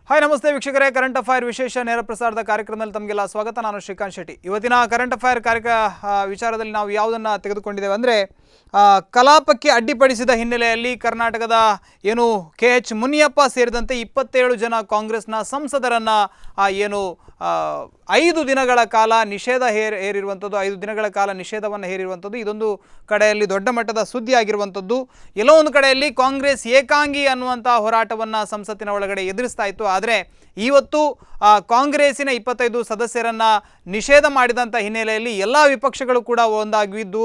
Hi ನಮಸ್ತೆ ವೀಕ್ಷಕರೇ, current affair ವಿಶೇಷ ನೇರ ಪ್ರಸಾರದ ಕಾರ್ಯಕ್ರಮದಲ್ಲಿ ತಮಗೆಲ್ಲ ಸ್ವಾಗತ. ನಾನು ಶ್ರೀಕಾಂತ್ ಶೆಟ್ಟಿ. ಇವತ್ತಿನ ಕರೆಂಟ್ ಅಫೈರ್ ವಿಚಾರದಲ್ಲಿ ನಾವು ಯಾವುದನ್ನು ತೆಗೆದುಕೊಂಡಿದ್ದೇವೆ ಅಂದರೆ, ಕಲಾಪಕ್ಕೆ ಅಡ್ಡಿಪಡಿಸಿದ ಹಿನ್ನೆಲೆಯಲ್ಲಿ ಕರ್ನಾಟಕದ ಏನು KH ಮುನಿಯಪ್ಪ ಸೇರಿದಂತೆ 27 ಜನ ಕಾಂಗ್ರೆಸ್ನ ಸಂಸದರನ್ನು 5 ದಿನಗಳ ಕಾಲ ನಿಷೇಧ ಹೇರಿರುವಂಥದ್ದು, 5 ದಿನಗಳ ಕಾಲ ನಿಷೇಧವನ್ನು ಹೇರಿರುವಂಥದ್ದು ಇದೊಂದು ಕಡೆಯಲ್ಲಿ ದೊಡ್ಡ ಮಟ್ಟದ ಸುದ್ದಿ ಆಗಿರುವಂಥದ್ದು. ಎಲ್ಲೋ ಒಂದು ಕಡೆಯಲ್ಲಿ ಕಾಂಗ್ರೆಸ್ ಏಕಾಂಗಿ ಅನ್ನುವಂಥ ಹೋರಾಟವನ್ನು ಸಂಸತ್ತಿನ ಒಳಗಡೆ ಎದುರಿಸ್ತಾ ಇತ್ತು. ಆದರೆ ಇವತ್ತು ಕಾಂಗ್ರೆಸ್ಸಿನ 25 ಸದಸ್ಯರನ್ನು ನಿಷೇಧ ಮಾಡಿದಂಥ ಹಿನ್ನೆಲೆಯಲ್ಲಿ ಎಲ್ಲ ವಿಪಕ್ಷಗಳು ಕೂಡ ಒಂದಾಗಿದ್ದು,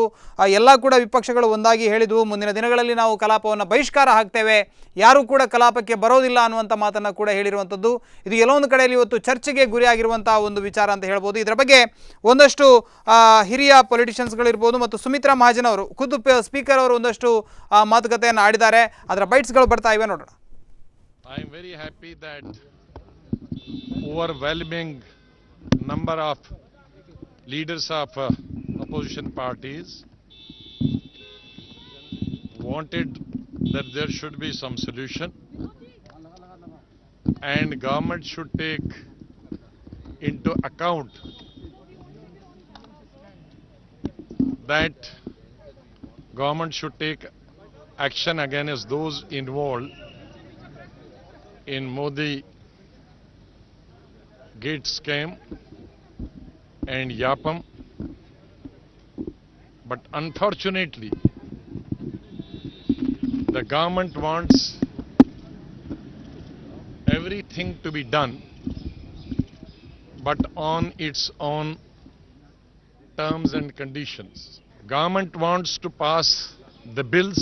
ಎಲ್ಲ ಕೂಡ ವಿಪಕ್ಷಗಳು ಒಂದಾಗಿ ಹೇಳಿದ್ವು, ಮುಂದಿನ ದಿನಗಳಲ್ಲಿ ನಾವು ಕಲಾಪವನ್ನು ಬಹಿಷ್ಕಾರ ಹಾಕ್ತೇವೆ, ಯಾರೂ ಕೂಡ ಕಲಾಪಕ್ಕೆ ಬರೋದಿಲ್ಲ ಅನ್ನುವಂಥ ಮಾತನ್ನು ಕೂಡ ಹೇಳಿರುವಂಥದ್ದು. ಇದು ಎಲ್ಲೋ ಒಂದು ಕಡೆಯಲ್ಲಿ ಇವತ್ತು ಚರ್ಚೆಗೆ ಗುರಿಯಾಗಿರುವಂಥ ಒಂದು ವಿಚಾರ ಅಂತ ಹೇಳ್ಬೋದು. ಇದರ ಬಗ್ಗೆ ಒಂದಷ್ಟು ಹಿರಿಯ ಪೊಲಿಟಿಷಿಯನ್ಸ್ಗಳಿರ್ಬೋದು ಮತ್ತು ಸುಮಿತ್ರಾ ಮಹಾಜನ್ ಅವರು ಖುದ್ದು ಸ್ಪೀಕರ್ ಅವರು ಒಂದಷ್ಟು ಮಾತುಕತೆಯನ್ನು ಆಡಿದ್ದಾರೆ. ಅದರ ಬೈಟ್ಸ್ಗಳು ಬರ್ತಾ ಇವೆ, ನೋಡೋಣ. I am very happy that overwhelming number of leaders of opposition parties wanted that there should be some solution and government should take into account that government should take action against those involved in Modi gate scam and Yapam, but unfortunately the government wants everything to be done but on its own terms and conditions. Government wants to pass the bills,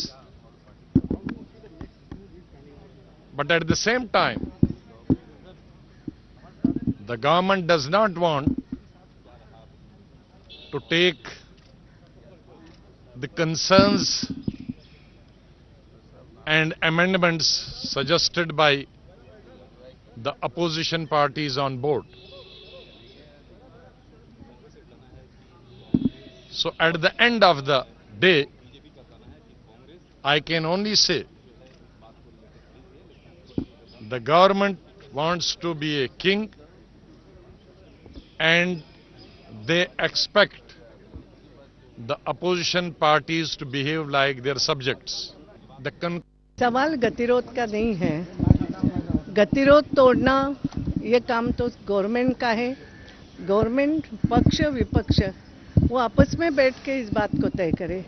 but at the same time the government does not want to take the concerns and amendments suggested by the opposition parties on board. So at the end of the day, I can only say the government wants to be a king and they expect the opposition parties to behave like their subjects. सवाल गतिरोध का नहीं है. गतिरोध तोड़ना ये काम तो गवर्नमेंट का है. गवर्नमेंट पक्ष विपक्ष वो आपस में बैठ के इस बात को तय करे.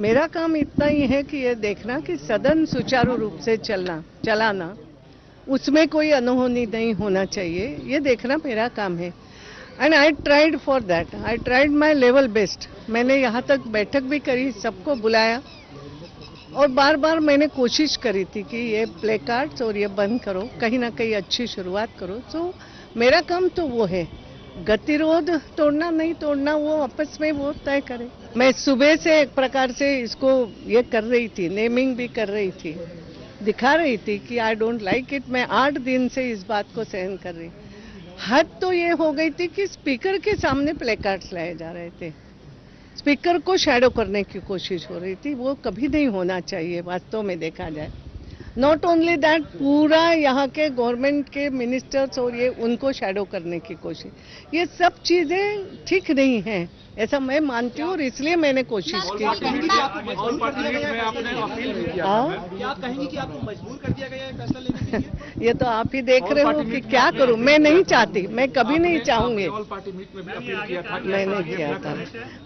मेरा काम इतना ही है कि ये देखना कि सदन सुचारू रूप से चलाना, उसमें कोई अनहोनी नहीं होना चाहिए, ये देखना मेरा काम है. And I tried for that. I tried my level best. मैंने यहाँ तक बैठक भी करी, सबको बुलाया और बार बार मैंने कोशिश करी थी कि ये प्ले कार्ड्स और ये बंद करो, कहीं ना कहीं अच्छी शुरुआत करो. तो मेरा काम तो वो है. गतिरोध तोड़ना नहीं तोड़ना वो आपस में वो तय करे. मैं सुबह से एक प्रकार से इसको ये कर रही थी, नेमिंग भी कर रही थी, दिखा रही थी कि आई डोंट लाइक इट. मैं 8 दिन से इस बात को सहन कर रही. हद तो ये हो गई थी कि स्पीकर के सामने प्ले कार्ड्स लाए जा रहे थे. स्पीकर को शैडो करने की कोशिश हो रही थी. वो कभी नहीं होना चाहिए वास्तव में देखा जाए. नॉट ओनली दैट, पूरा यहाँ के गवर्नमेंट के मिनिस्टर्स और ये उनको शैडो करने की कोशिश, ये सब चीज़ें ठीक नहीं हैं, ऐसा मैं मानती हूँ और इसलिए मैंने कोशिश की. क्या कहेंगी कि आपको मजबूर कर दिया गया है फैसला लेने के लिए? ये तो आप ही देख रहे हो कि क्या करूं. मैं नहीं चाहती, मैं कभी नहीं चाहूंगी. पार्टी मीट में भी अपील किया था, मैंने किया था.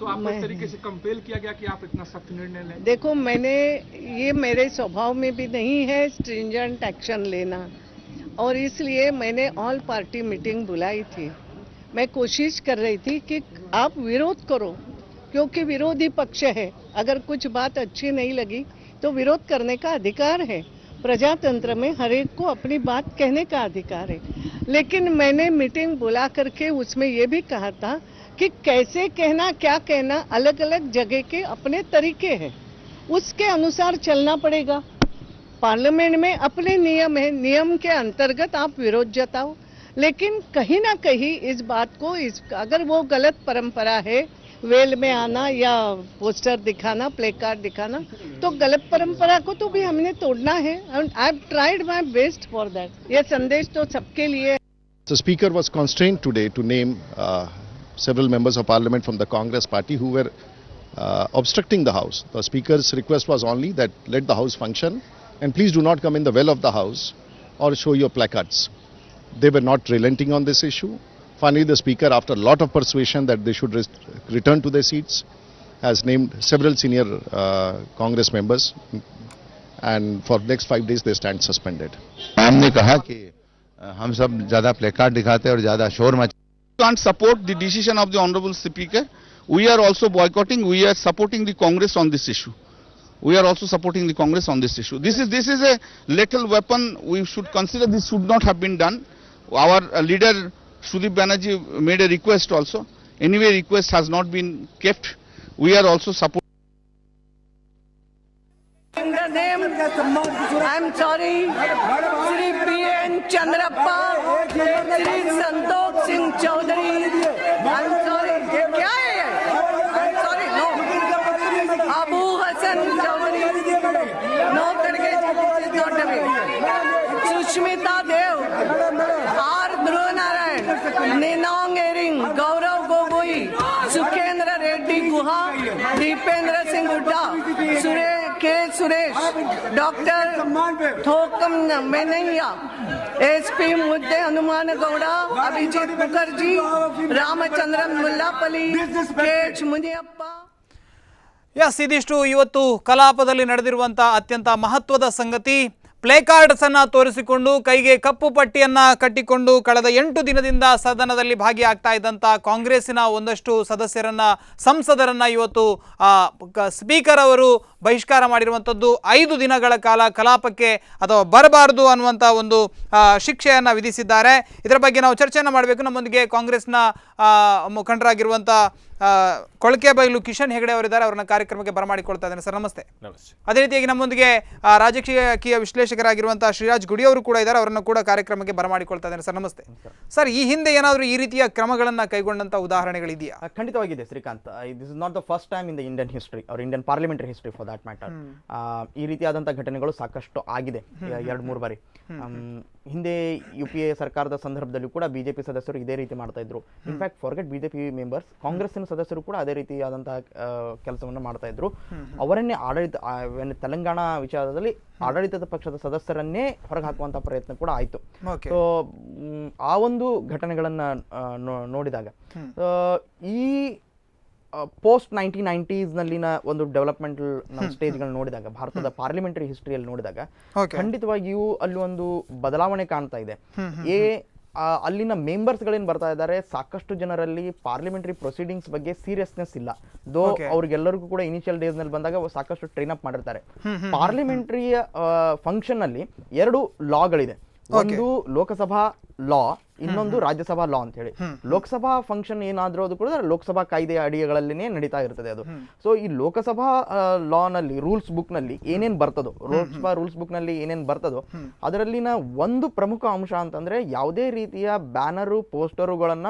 तो आपको इस तरीके से कंपेल किया गया कि आप इतना सख्त निर्णय लें? देखो, मैंने ये मेरे स्वभाव में भी नहीं है स्ट्रिंजेंट एक्शन लेना, और इसलिए मैंने ऑल पार्टी मीटिंग बुलाई थी. मैं कोशिश कर रही थी कि आप विरोध करो, क्योंकि विरोधी पक्ष है. अगर कुछ बात अच्छी नहीं लगी तो विरोध करने का अधिकार है. प्रजातंत्र में हर एक को अपनी बात कहने का अधिकार है. लेकिन मैंने मीटिंग बुला करके उसमें ये भी कहा था कि कैसे कहना, क्या कहना, अलग अलग जगह के अपने तरीके हैं, उसके अनुसार चलना पड़ेगा. पार्लियामेंट में अपने नियम है, नियम के अंतर्गत आप विरोध जताओ, लेकिन कहीं ना कहीं इस बात को अगर वो गलत परंपरा है वेल में आना या पोस्टर दिखाना, प्ले कार्ड दिखाना, तो गलत परंपरा को तो भी हमने तोड़ना है. I have tried my best for that. ये संदेश तो सबके लिए. The Speaker was constrained today to name several members of Parliament from the Congress party who were obstructing the House. The Speaker's request was only that let the House function and please do not come in the well of the House or show your placards. They were not relenting on this issue. Finally, the Speaker, after a lot of persuasion that they should return to their seats, has named several senior Congress members, and for next 5 days they stand suspended. हमने कहा कि हम सब ज्यादा placard दिखाते और ज्यादा शोर मचा. Can't support the decision of the Honorable Speaker. We are also boycotting. We are supporting the Congress on this issue. We are also supporting the Congress on this issue. This is a lethal weapon. We should consider this should not have been done. Our leader Sudip Banerjee made a request also. Anyway, request has not been kept. We are also supporting. In the name, I'm sorry, Shri P.N. Chandrappa, Shri Santosh Singh Chaudhary, I'm sorry, क्या है ये? I'm sorry, no. Abu Hassan Chaudhary, no करके is not a way. Sushmita Dev, R. Dhruv Narayan, Ninong Ering, Gaurav Gogoi, Sukhendra Reddy Guha, Deependra Singh Hooda, Suresh, doctor Thokchom Meinya, SP Mudde Hanuman Gowda, Abhijit Mukherjee, Ramachandran Mullappally, KH Muniyappa. Yes, ಇದಿಷ್ಟು ಇವತ್ತು ಕಲಾಪದಲ್ಲಿ ನಡೆದಿರುವಂಥ ಅತ್ಯಂತ ಮಹತ್ವದ ಸಂಗತಿ. ಪ್ಲೇಕಾರ್ಡ್ಸ್ ಅನ್ನು ತೋರಿಸಿಕೊಂಡು ಕೈಗೆ ಕಪ್ಪು ಪಟ್ಟಿಯನ್ನು ಕಟ್ಟಿಕೊಂಡು ಕಳೆದ 8 ದಿನದಿಂದ ಸದನದಲ್ಲಿ ಭಾಗಿಯಾಗ್ತಾ ಇದ್ದಂಥ ಕಾಂಗ್ರೆಸ್ಸಿನ ಒಂದಷ್ಟು ಸಂಸದರನ್ನು ಇವತ್ತು ಸ್ಪೀಕರ್ ಅವರು ಬಹಿಷ್ಕಾರ ಮಾಡಿರುವಂಥದ್ದು. 5 ದಿನಗಳ ಕಾಲ ಕಲಾಪಕ್ಕೆ ಅಥವಾ ಬರಬಾರದು ಅನ್ನುವಂಥ ಒಂದು ಶಿಕ್ಷೆಯನ್ನು ವಿಧಿಸಿದ್ದಾರೆ. ಇದರ ಬಗ್ಗೆ ನಾವು ಚರ್ಚೆಯನ್ನು ಮಾಡಬೇಕು. ನಮ್ಮೊಂದಿಗೆ ಕಾಂಗ್ರೆಸ್ನ ಮುಖಂಡರಾಗಿರುವಂಥ ಕೊಳಕೆಬೈಲು ಕಿಶನ್ ಹೆಗಡೆ ಅವರಿದ್ದಾರೆ. ಅವರನ್ನ ಕಾರ್ಯಕ್ರಮಕ್ಕೆ ಬರಮಾಡಿಕೊಳ್ತಾ ಇದ್ದೇನೆ. ಸರ್ ನಮಸ್ತೆ. ನಮಸ್ತೆ. ಅದೇ ರೀತಿಯಾಗಿ ನಮ್ಮೊಂದಿಗೆ ರಾಜಕೀಯ ವಿಶ್ಲೇಷಕರಾಗಿರುವಂತಹ ಶ್ರೀರಾಜ್ ಗುಡಿ ಅವರು ಕೂಡ ಇದ್ದಾರೆ. ಅವರನ್ನು ಕೂಡ ಕಾರ್ಯಕ್ರಮಕ್ಕೆ ಬರಮಾಡಿಕೊಳ್ತಾ ಇದ್ದೇನೆ. ಸರ್ ನಮಸ್ತೆ. ಸರ್, ಈ ಹಿಂದೆ ಏನಾದರೂ ಈ ರೀತಿಯ ಕ್ರಮಗಳನ್ನು ಕೈಗೊಂಡಂತ ಉದಾಹರಣೆಗಳಿದೆಯಾ? ಖಂಡಿತವಾಗಿದೆ Srikanth. This is not the first time in the Indian history or Indian parliamentary history for that matter. ಈ ರೀತಿಯಾದಂತಹ ಘಟನೆಗಳು ಸಾಕಷ್ಟು ಆಗಿದೆ 2-3 ಬಾರಿ. ಹಿಂದೆ UPA ಸರ್ಕಾರದ ಸಂದರ್ಭದಲ್ಲೂ ಕೂಡ ಬಿಜೆಪಿ ಸದಸ್ಯರು ಇದೇ ರೀತಿ ಮಾಡ್ತಾ ಇದ್ರು. ಇನ್ಫ್ಯಾಕ್ಟ್ ಫಾರ್ಗೆಟ್ ಬಿಜೆಪಿ ಮೆಂಬರ್ಸ್, ಕಾಂಗ್ರೆಸ್ಸಿನ ಸದಸ್ಯರು ಕೂಡ ಅದೇ ರೀತಿಯಾದಂತಹ ಕೆಲಸವನ್ನು ಮಾಡ್ತಾ ಇದ್ರು. ಅವರನ್ನೇ ತೆಲಂಗಾಣ ವಿಚಾರದಲ್ಲಿ ಆಡಳಿತದ ಪಕ್ಷದ ಸದಸ್ಯರನ್ನೇ ಹೊರಗೆ ಹಾಕುವಂತ ಪ್ರಯತ್ನ ಕೂಡ ಆಯಿತು. ಸೊ ಆ ಒಂದು ಘಟನೆಗಳನ್ನ ನೋಡಿದಾಗ ಈ ಪೋಸ್ಟ್ 1990s ನಲ್ಲಿನ ಒಂದು ಡೆವಲಪ್ಮೆಂಟಲ್ ಸ್ಟೇಜ್ಗಳನ್ನ ನೋಡಿದಾಗ, ಭಾರತದ ಪಾರ್ಲಿಮೆಂಟರಿ ಹಿಸ್ಟ್ರಿಯಲ್ಲಿ ನೋಡಿದಾಗ ಖಂಡಿತವಾಗಿಯೂ ಅಲ್ಲಿ ಒಂದು ಬದಲಾವಣೆ ಕಾಣ್ತಾ ಇದೆ. ಅಲ್ಲಿನ ಮೆಂಬರ್ಸ್ಗಳೇನು ಬರ್ತಾ ಇದ್ದಾರೆ, ಸಾಕಷ್ಟು ಜನರಲ್ಲಿ ಪಾರ್ಲಿಮೆಂಟರಿ ಪ್ರೊಸೀಡಿಂಗ್ಸ್ ಬಗ್ಗೆ ಸೀರಿಯಸ್ನೆಸ್ ಇಲ್ಲ. ದೋ ಅವ್ರಿಗೆಲ್ಲರಿಗೂ ಕೂಡ ಇನಿಷಿಯಲ್ ಡೇಸ್ ನಲ್ಲಿ ಬಂದಾಗ ಸಾಕಷ್ಟು ಟ್ರೈನ್ ಅಪ್ ಮಾಡಿರ್ತಾರೆ. ಪಾರ್ಲಿಮೆಂಟರಿ ಫಂಕ್ಷನ್ ಅಲ್ಲಿ 2 ಲಾಗಳಿದೆ. ಒಂದು ಲೋಕಸಭಾ ಲಾ, ಇನ್ನೊಂದು ರಾಜ್ಯಸಭಾ ಲಾ ಅಂತ ಹೇಳಿ. ಲೋಕಸಭಾ ಫಂಕ್ಷನ್ ಏನಾದ್ರೂ ಅದು ಕೂಡ ಲೋಕಸಭಾ ಕಾಯ್ದೆಯ ಅಡಿಗಳಲ್ಲಿನೇ ನಡೀತಾ ಇರ್ತದೆ ಅದು. ಸೊ ಈ ಲೋಕಸಭಾ ಲಾ ನಲ್ಲಿ ರೂಲ್ಸ್ ಬುಕ್ ನಲ್ಲಿ ಏನೇನ್ ಬರ್ತದೋ, ಲೋಕಸಭಾ ರೂಲ್ಸ್ ಬುಕ್ ನಲ್ಲಿ ಏನೇನ್ ಬರ್ತದೋ ಅದರಲ್ಲಿನ ಒಂದು ಪ್ರಮುಖ ಅಂಶ ಅಂತಂದ್ರೆ ಯಾವುದೇ ರೀತಿಯ ಬ್ಯಾನರು ಪೋಸ್ಟರುಗಳನ್ನ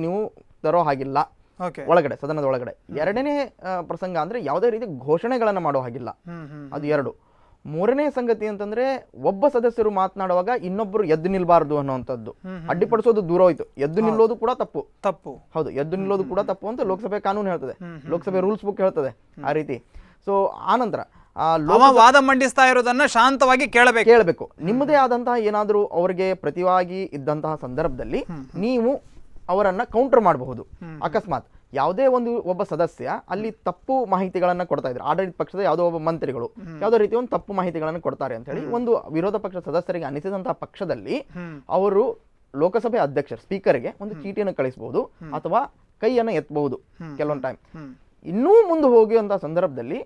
ನೀವು ತರೋ ಹಾಗಿಲ್ಲ ಒಳಗಡೆ, ಸದನದ ಒಳಗಡೆ. 2ನೇ ಪ್ರಸಂಗ ಅಂದ್ರೆ ಯಾವುದೇ ರೀತಿ ಘೋಷಣೆಗಳನ್ನ ಮಾಡೋ ಹಾಗಿಲ್ಲ. ಅದು 2. 3ನೇ ಸಂಗತಿ ಅಂತಂದ್ರೆ ಒಬ್ಬ ಸದಸ್ಯರು ಮಾತನಾಡುವಾಗ ಇನ್ನೊಬ್ಬರು ಎದ್ದು ನಿಲ್ಬಾರ್ದು ಅನ್ನುವಂಥದ್ದು. ಅಡ್ಡಿಪಡಿಸೋದು ದೂರ ಹೋಯ್ತು, ಎದ್ದು ನಿಲ್ಲೋದು ಕೂಡ ತಪ್ಪು. ಹೌದು, ಎದ್ದು ನಿಲ್ಲೋದು ಕೂಡ ತಪ್ಪು ಅಂತ ಲೋಕಸಭೆ ಕಾನೂನು ಹೇಳ್ತದೆ, ಲೋಕಸಭೆ ರೂಲ್ಸ್ ಬುಕ್ ಹೇಳ್ತದೆ ಆ ರೀತಿ. ಸೊ ಆನಂತರ ವಾದ ಮಂಡಿಸ್ತಾ ಇರೋದನ್ನ ಶಾಂತವಾಗಿ ಕೇಳಬೇಕು. ನಿಮ್ಮದೇ ಆದಂತಹ ಏನಾದರೂ ಅವರಿಗೆ ಪ್ರತಿವಾಗಿ ಇದ್ದಂತಹ ಸಂದರ್ಭದಲ್ಲಿ ನೀವು ಅವರನ್ನ ಕೌಂಟರ್ ಮಾಡಬಹುದು. ಅಕಸ್ಮಾತ್ ಯಾವುದೇ ಒಬ್ಬ ಸದಸ್ಯ ಅಲ್ಲಿ ತಪ್ಪು ಮಾಹಿತಿಗಳನ್ನ ಕೊಡ್ತಾ ಇದ್ದಾರೆ, ಆಡಳಿತ ಪಕ್ಷದ ಯಾವುದೋ ಒಬ್ಬ ಮಂತ್ರಿಗಳು ಯಾವುದೋ ರೀತಿ ಒಂದು ತಪ್ಪು ಮಾಹಿತಿಗಳನ್ನು ಕೊಡ್ತಾರೆ ಅಂತ ಹೇಳಿ ಒಂದು ವಿರೋಧ ಪಕ್ಷ ಸದಸ್ಯರಿಗೆ ಅನಿಸಿದಂತಹ ಪಕ್ಷದಲ್ಲಿ ಅವರು ಲೋಕಸಭೆ ಅಧ್ಯಕ್ಷ ಸ್ಪೀಕರ್ಗೆ ಒಂದು ಚೀಟಿಯನ್ನು ಕಳಿಸಬಹುದು ಅಥವಾ ಕೈಯನ್ನು ಎತ್ತಬಹುದು. ಕೆಲವೊಂದು ಟೈಮ್ ಇನ್ನೂ ಮುಂದೆ ಹೋಗುವಂತಹ ಸಂದರ್ಭದಲ್ಲಿ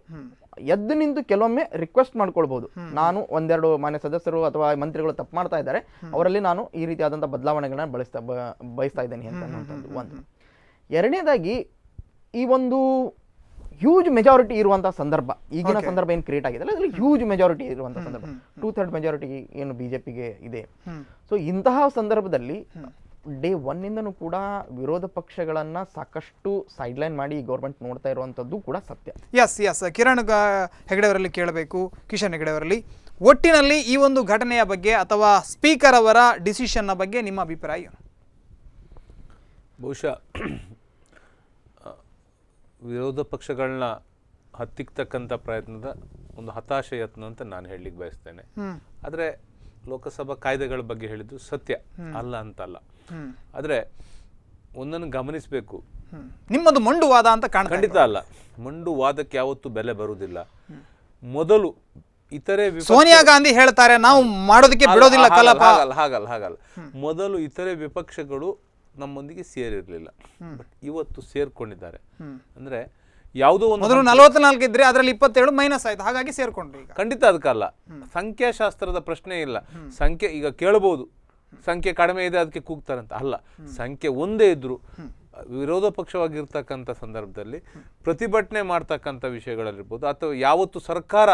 ಎದ್ದು ನಿಂತು ಕೆಲವೊಮ್ಮೆ ರಿಕ್ವೆಸ್ಟ್ ಮಾಡ್ಕೊಳ್ಬಹುದು, ನಾನು 1-2 ಮಾನ್ಯ ಸದಸ್ಯರು ಅಥವಾ ಮಂತ್ರಿಗಳು ತಪ್ಪು ಮಾಡ್ತಾ ಇದ್ದಾರೆ, ಅವರಲ್ಲಿ ನಾನು ಈ ರೀತಿಯಾದಂತಹ ಬದಲಾವಣೆಗಳನ್ನ ಬಯಸ್ತಾ ಇದ್ದೇನೆ ಅಂತ ಒಂದು. 2ನೇದಾಗಿ ಈ ಒಂದು ಹ್ಯೂಜ್ ಮೆಜಾರಿಟಿ ಇರುವಂತಹ ಸಂದರ್ಭ, ಈಗಿನ ಸಂದರ್ಭ ಏನು ಕ್ರಿಯೇಟ್ ಆಗಿದೆ ಅದ್ರಲ್ಲಿ ಹ್ಯೂಜ್ ಮೆಜಾರಿಟಿ ಇರುವಂತಹ ಸಂದರ್ಭ, 2/3 ಮೆಜಾರಿಟಿ ಏನು ಬಿಜೆಪಿಗೆ ಇದೆ. ಸೊ ಇಂತಹ ಸಂದರ್ಭದಲ್ಲಿ ಡೇ ಒನ್ನಿಂದನೂ ಕೂಡ ವಿರೋಧ ಪಕ್ಷಗಳನ್ನು ಸಾಕಷ್ಟು ಸೈಡ್ಲೈನ್ ಮಾಡಿ ಗೌರ್ಮೆಂಟ್ ನೋಡ್ತಾ ಇರುವಂಥದ್ದು ಕೂಡ ಸತ್ಯ. ಎಸ್ ಕಿರಣ್ ಹೆಗಡೆಯವರಲ್ಲಿ ಕೇಳಬೇಕು, ಕಿಶನ್ ಹೆಗಡೆಯವರಲ್ಲಿ, ಒಟ್ಟಿನಲ್ಲಿ ಈ ಒಂದು ಘಟನೆಯ ಬಗ್ಗೆ ಅಥವಾ ಸ್ಪೀಕರ್ ಅವರ ಡಿಸಿಷನ್ನ ಬಗ್ಗೆ ನಿಮ್ಮ ಅಭಿಪ್ರಾಯ ಏನು? ಬಹುಶಃ ವಿರೋಧ ಪಕ್ಷಗಳನ್ನ ಹತ್ತಿಕ್ಕತಕ್ಕಂಥ ಪ್ರಯತ್ನದ ಒಂದು ಹತಾಶ ಯತ್ನ ಅಂತ ನಾನು ಹೇಳಲಿಕ್ಕೆ ಬಯಸ್ತೇನೆ. ಆದರೆ ಲೋಕಸಭಾ ಕಾಯ್ದೆಗಳ ಬಗ್ಗೆ ಹೇಳಿದ್ದು ಸತ್ಯ ಅಲ್ಲ ಅಂತಲ್ಲ. ಆದರೆ ಒಂದನ್ನು ಗಮನಿಸಬೇಕು, ನಿಮ್ಮದು ಮೊಂಡುವಾದ ಅಂತ ಖಂಡಿತ ಅಲ್ಲ. ಮೊಂಡು ವಾದಕ್ಕೆ ಯಾವತ್ತೂ ಬೆಲೆ ಬರುವುದಿಲ್ಲ. ಮೊದಲು ಇತರೆ ಸೋನಿಯಾ ಗಾಂಧಿ ಹೇಳ್ತಾರೆ ನಾವು ಮಾಡೋದಕ್ಕೆ ಬಿಡೋದಿಲ್ಲ ಕಲಾಪ, ಹಾಗಲ್ಲ. ಮೊದಲು ಇತರೆ ವಿಪಕ್ಷಗಳು ನಮ್ಮೊಂದಿಗೆ ಸೇರಿರಲಿಲ್ಲ, ಬಟ್ ಇವತ್ತು ಸೇರ್ಕೊಂಡಿದ್ದಾರೆ. ಅಂದ್ರೆ ಯಾವುದೋ ಒಂದು ಮೊದಲು 44 ಇದ್ರೆ ಅದರಲ್ಲಿ 27 ಮೈನಸ್ ಆಯ್ತು, ಹಾಗಾಗಿ ಸೇರ್ಕೊಂಡ್ರು. ಈಗ ಖಂಡಿತ ಅದಕ್ಕಲ್ಲ, ಸಂಖ್ಯಾಶಾಸ್ತ್ರದ ಪ್ರಶ್ನೆ ಇಲ್ಲ. ಸಂಖ್ಯೆ ಈಗ ಕೇಳಬಹುದು, ಸಂಖ್ಯೆ ಕಡಿಮೆ ಇದೆ ಅದಕ್ಕೆ ಕೂಗ್ತಾರಂತ ಅಲ್ಲ. ಸಂಖ್ಯೆ ಒಂದೇ ಇದ್ರು ವಿರೋಧ ಪಕ್ಷವಾಗಿರ್ತಕ್ಕಂಥ ಸಂದರ್ಭದಲ್ಲಿ ಪ್ರತಿಭಟನೆ ಮಾಡ್ತಕ್ಕಂಥ ವಿಷಯಗಳಲ್ಲಿರ್ಬೋದು, ಅಥವಾ ಯಾವತ್ತು ಸರ್ಕಾರ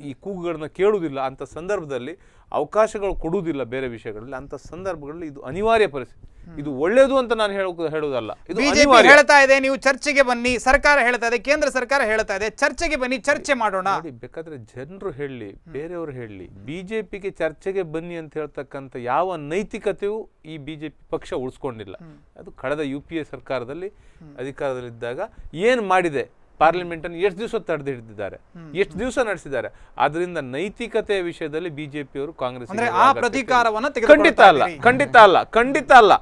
ಈ ಕೂಗುಗಳನ್ನ ಕೇಳುವುದಿಲ್ಲ ಅಂತ ಸಂದರ್ಭದಲ್ಲಿ ಅವಕಾಶಗಳು ಕೊಡುವುದಿಲ್ಲ ಬೇರೆ ವಿಷಯಗಳಲ್ಲಿ, ಅಂತ ಸಂದರ್ಭಗಳಲ್ಲಿ ಇದು ಅನಿವಾರ್ಯ ಪರಿಸ್ಥಿತಿ. ಇದು ಒಳ್ಳೇದು ಅಂತ ನಾನು ಹೇಳುವುದಲ್ಲ, ಇದು ಬಿಜೆಪಿ ಹೇಳ್ತಾ ಇದೆ ನೀವು ಚರ್ಚೆಗೆ ಬನ್ನಿ, ಸರ್ಕಾರ ಹೇಳ್ತಾ ಇದೆ, ಕೇಂದ್ರ ಸರ್ಕಾರ ಹೇಳ್ತಾ ಇದೆ ಚರ್ಚೆಗೆ ಬನ್ನಿ, ಚರ್ಚೆ ಮಾಡೋಣ. ಬೇಕಾದ್ರೆ ಜನರು ಹೇಳಲಿ, ಬೇರೆಯವರು ಹೇಳಲಿ, ಬಿಜೆಪಿಗೆ ಚರ್ಚೆಗೆ ಬನ್ನಿ ಅಂತ ಹೇಳ್ತಕ್ಕಂಥ ಯಾವ ನೈತಿಕತೆಯೂ ಈ ಬಿಜೆಪಿ ಪಕ್ಷ ಉಳಿಸ್ಕೊಂಡಿಲ್ಲ. ಅದು ಕಳೆದ UPA ಸರ್ಕಾರದಲ್ಲಿ ಅಧಿಕಾರದಲ್ಲಿದ್ದಾಗ ಏನು ಮಾಡಿದೆ, ಪಾರ್ಲಿಮೆಂಟ್ ಅನ್ನು ಎಷ್ಟು ದಿವಸ ತಡೆದು ಹಿಡಿದಿದ್ದಾರೆ, ಎಷ್ಟು ದಿವಸ ನಡೆಸಿದ್ದಾರೆ. ಅದರಿಂದ ನೈತಿಕತೆಯ ವಿಷಯದಲ್ಲಿ ಬಿಜೆಪಿಯವರು ಕಾಂಗ್ರೆಸ್ ಖಂಡಿತ ಅಲ್ಲ.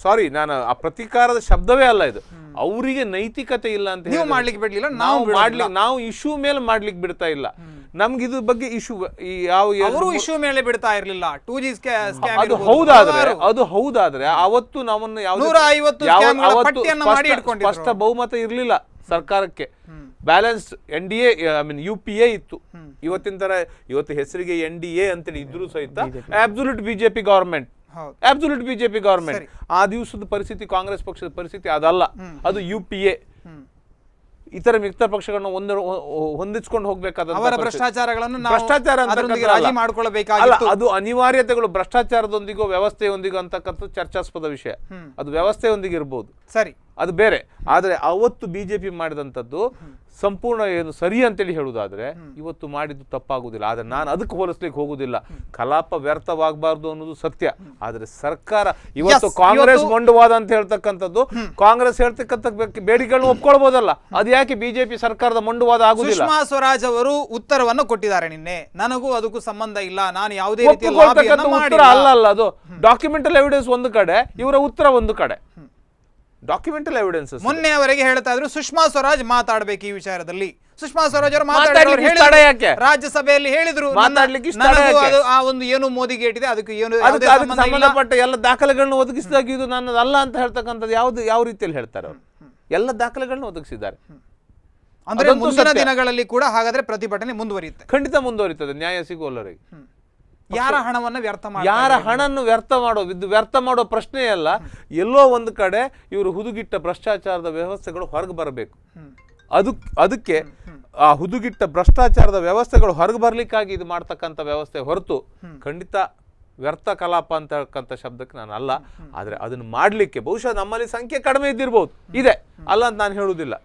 ಸಾರಿ, ನಾನು ಆ ಪ್ರತೀಕಾರದ ಶಬ್ದವೇ ಅಲ್ಲ ಇದು. ಅವರಿಗೆ ನೈತಿಕತೆ ಇಲ್ಲ ಅಂತ ಮಾಡ್ಲಿಕ್ಕೆ ಬಿಡ್ಲಿಲ್ಲ, ನಾವು ಇಶ್ಯೂ ಮೇಲೆ ಮಾಡ್ಲಿಕ್ಕೆ ಬಿಡ್ತಾ ಇಲ್ಲ. ನಮ್ಗೆ ಇದ್ರ ಬಗ್ಗೆ ಇಶ್ಯೂ ಯಾವ ಇಶ್ಯೂ ಮೇಲೆ ಬಿಡ್ತಾ ಇರಲಿಲ್ಲ. 2G ಅದು ಹೌದಾದ್ರೆ ಅವತ್ತು ನಮ್ಮನ್ನು ಸ್ಪಷ್ಟ ಬಹುಮತ ಇರಲಿಲ್ಲ ಸರ್ಕಾರಕ್ಕೆ. ಬ್ಯಾಲೆನ್ಸ್ NDA UPA ಇತ್ತು. ಇವತ್ತಿನ ತರ ಇವತ್ತು ಹೆಸರಿಗೆ NDA ಅಂತೇಳಿ ಇದ್ರು ಸಹಿತ ಅಬ್ಸಲ್ಯೂಟ್ ಬಿಜೆಪಿ ಗವರ್ಮೆಂಟ್. ಆ ದಿವಸದ ಪರಿಸ್ಥಿತಿ, ಕಾಂಗ್ರೆಸ್ ಪಕ್ಷದ ಪರಿಸ್ಥಿತಿ ಅದಲ್ಲ, ಅದು UPA. ಇತರ ಮಿತ್ರ ಪಕ್ಷಗಳನ್ನ ಹೊಂದಿಸ್ಕೊಂಡು ಹೋಗ್ಬೇಕಾದ ಅದು ಅನಿವಾರ್ಯತೆಗಳು ಭ್ರಷ್ಟಾಚಾರದೊಂದಿಗೋ ವ್ಯವಸ್ಥೆಯೊಂದಿಗೋ ಅಂತಕ್ಕಂಥ ಚರ್ಚಾಸ್ಪದ ವಿಷಯ. ಅದು ವ್ಯವಸ್ಥೆಯೊಂದಿಗೆ ಇರ್ಬೋದು, ಸರಿ, ಅದು ಬೇರೆ. ಆದರೆ ಅವತ್ತು ಬಿಜೆಪಿ ಮಾಡಿದಂಥದ್ದು ಸಂಪೂರ್ಣ ಏನು ಸರಿ ಅಂತೇಳಿ ಹೇಳುವುದಾದ್ರೆ ಇವತ್ತು ಮಾಡಿದ್ದು ತಪ್ಪಾಗುವುದಿಲ್ಲ. ಆದ್ರೆ ನಾನು ಅದಕ್ಕೆ ಹೋಲಿಸ್ಲಿಕ್ಕೆ ಹೋಗುದಿಲ್ಲ. ಕಲಾಪ ವ್ಯರ್ಥವಾಗಬಾರ್ದು ಅನ್ನೋದು ಸತ್ಯ. ಆದ್ರೆ ಸರ್ಕಾರ ಇವತ್ತು ಕಾಂಗ್ರೆಸ್ ಮೊಂಡುವಾದ ಅಂತ ಹೇಳ್ತಕ್ಕಂಥದ್ದು, ಕಾಂಗ್ರೆಸ್ ಹೇಳ್ತಕ್ಕಂಥ ಬೇಡಿಕೆಗಳನ್ನ ಒಪ್ಕೊಳ್ಬಹುದಲ್ಲ, ಅದು ಯಾಕೆ ಬಿಜೆಪಿ ಸರ್ಕಾರದ ಮೊಂಡುವಾದ ಆಗುದಿಲ್ಲ? ಸುಷ್ಮಾ ಸ್ವರಾಜ್ ಅವರು ಉತ್ತರವನ್ನು ಕೊಟ್ಟಿದ್ದಾರೆ ನಿನ್ನೆ, ನನಗೂ ಅದಕ್ಕೂ ಸಂಬಂಧ ಇಲ್ಲ, ನಾನು ಯಾವುದೇ ಉತ್ತರ ಅಲ್ಲ. ಅದು ಡಾಕ್ಯುಮೆಂಟಲ್ ಎವಿಡೆನ್ಸ್ ಒಂದು ಕಡೆ, ಇವರ ಉತ್ತರ ಒಂದು ಕಡೆ. ಡಾಕ್ಯುಮೆಂಟಲ್ ಎವಿಡೆನ್ಸಸ್ ಮೊನ್ನೆವರೆಗೆ ಹೇಳ್ತಾ ಇದ್ರು ಸುಷ್ಮಾ ಸ್ವರಾಜ್ ಮಾತಾಡಬೇಕು ಈ ವಿಚಾರದಲ್ಲಿ. ಸುಷ್ಮಾ ಸ್ವರಾಜ್ ಅವರು ಮಾತಾಡಿದ್ರು, ರಾಜ್ಯಸಭೆಯಲ್ಲಿ ಹೇಳಿದ್ರು ಆ ಒಂದು ಏನು ಮೋದಿ ಗೇಟ್ ಇದೆ ಅದಕ್ಕೆ ಏನು ಸಂಬಂಧಪಟ್ಟ ಎಲ್ಲ ದಾಖಲೆಗಳನ್ನ ಒದಗಿಸಿದಾಗ ಇದು ನನ್ನದಲ್ಲ ಅಂತ ಹೇಳ್ತಕ್ಕಂಥದ್ದು ಯಾವ ರೀತಿಯಲ್ಲಿ ಹೇಳ್ತಾರೆ ಅವರು? ಎಲ್ಲ ದಾಖಲೆಗಳನ್ನ ಒದಗಿಸಿದ್ದಾರೆ. ಅಂದ್ರೆ ಮುಂದಿನ ದಿನಗಳಲ್ಲಿ ಕೂಡ ಹಾಗಾದ್ರೆ ಪ್ರತಿಭಟನೆ ಮುಂದುವರಿಯುತ್ತೆ? ಖಂಡಿತ ಮುಂದುವರಿಯುತ್ತದೆ, ನ್ಯಾಯ ಸಿಗುವವರೆಗೆ. ಯಾರ ಹಣವನ್ನು ವ್ಯರ್ಥ ಯಾರ ಹಣನ್ನು ವ್ಯರ್ಥ ಮಾಡೋ ಪ್ರಶ್ನೆ ಅಲ್ಲ. ಎಲ್ಲೋ ಒಂದು ಕಡೆ ಇವರು ಹುದುಗಿಟ್ಟ ಭ್ರಷ್ಟಾಚಾರದ ವ್ಯವಸ್ಥೆಗಳು ಹೊರಗೆ ಬರಬೇಕು. ಅದಕ್ಕೆ ಆ ಹುದುಗಿಟ್ಟ ಭ್ರಷ್ಟಾಚಾರದ ವ್ಯವಸ್ಥೆಗಳು ಹೊರಗೆ ಬರ್ಲಿಕ್ಕಾಗಿ ಇದು ಮಾಡ್ತಕ್ಕಂಥ ವ್ಯವಸ್ಥೆ ಹೊರತು ಖಂಡಿತ ವ್ಯರ್ಥ ಕಲಾಪ ಅಂತ ಹೇಳ್ಕಂಥ ಶಬ್ದಕ್ಕೆ ನಾನು ಅಲ್ಲ. ಆದ್ರೆ ಅದನ್ನು ಮಾಡ್ಲಿಕ್ಕೆ ಬಹುಶಃ ನಮ್ಮಲ್ಲಿ ಸಂಖ್ಯೆ ಕಡಿಮೆ ಇದ್ದಿರ್ಬೋದು, ಇದೆ, ಅಲ್ಲ ಅಂತ ನಾನು ಹೇಳುವುದಿಲ್ಲ.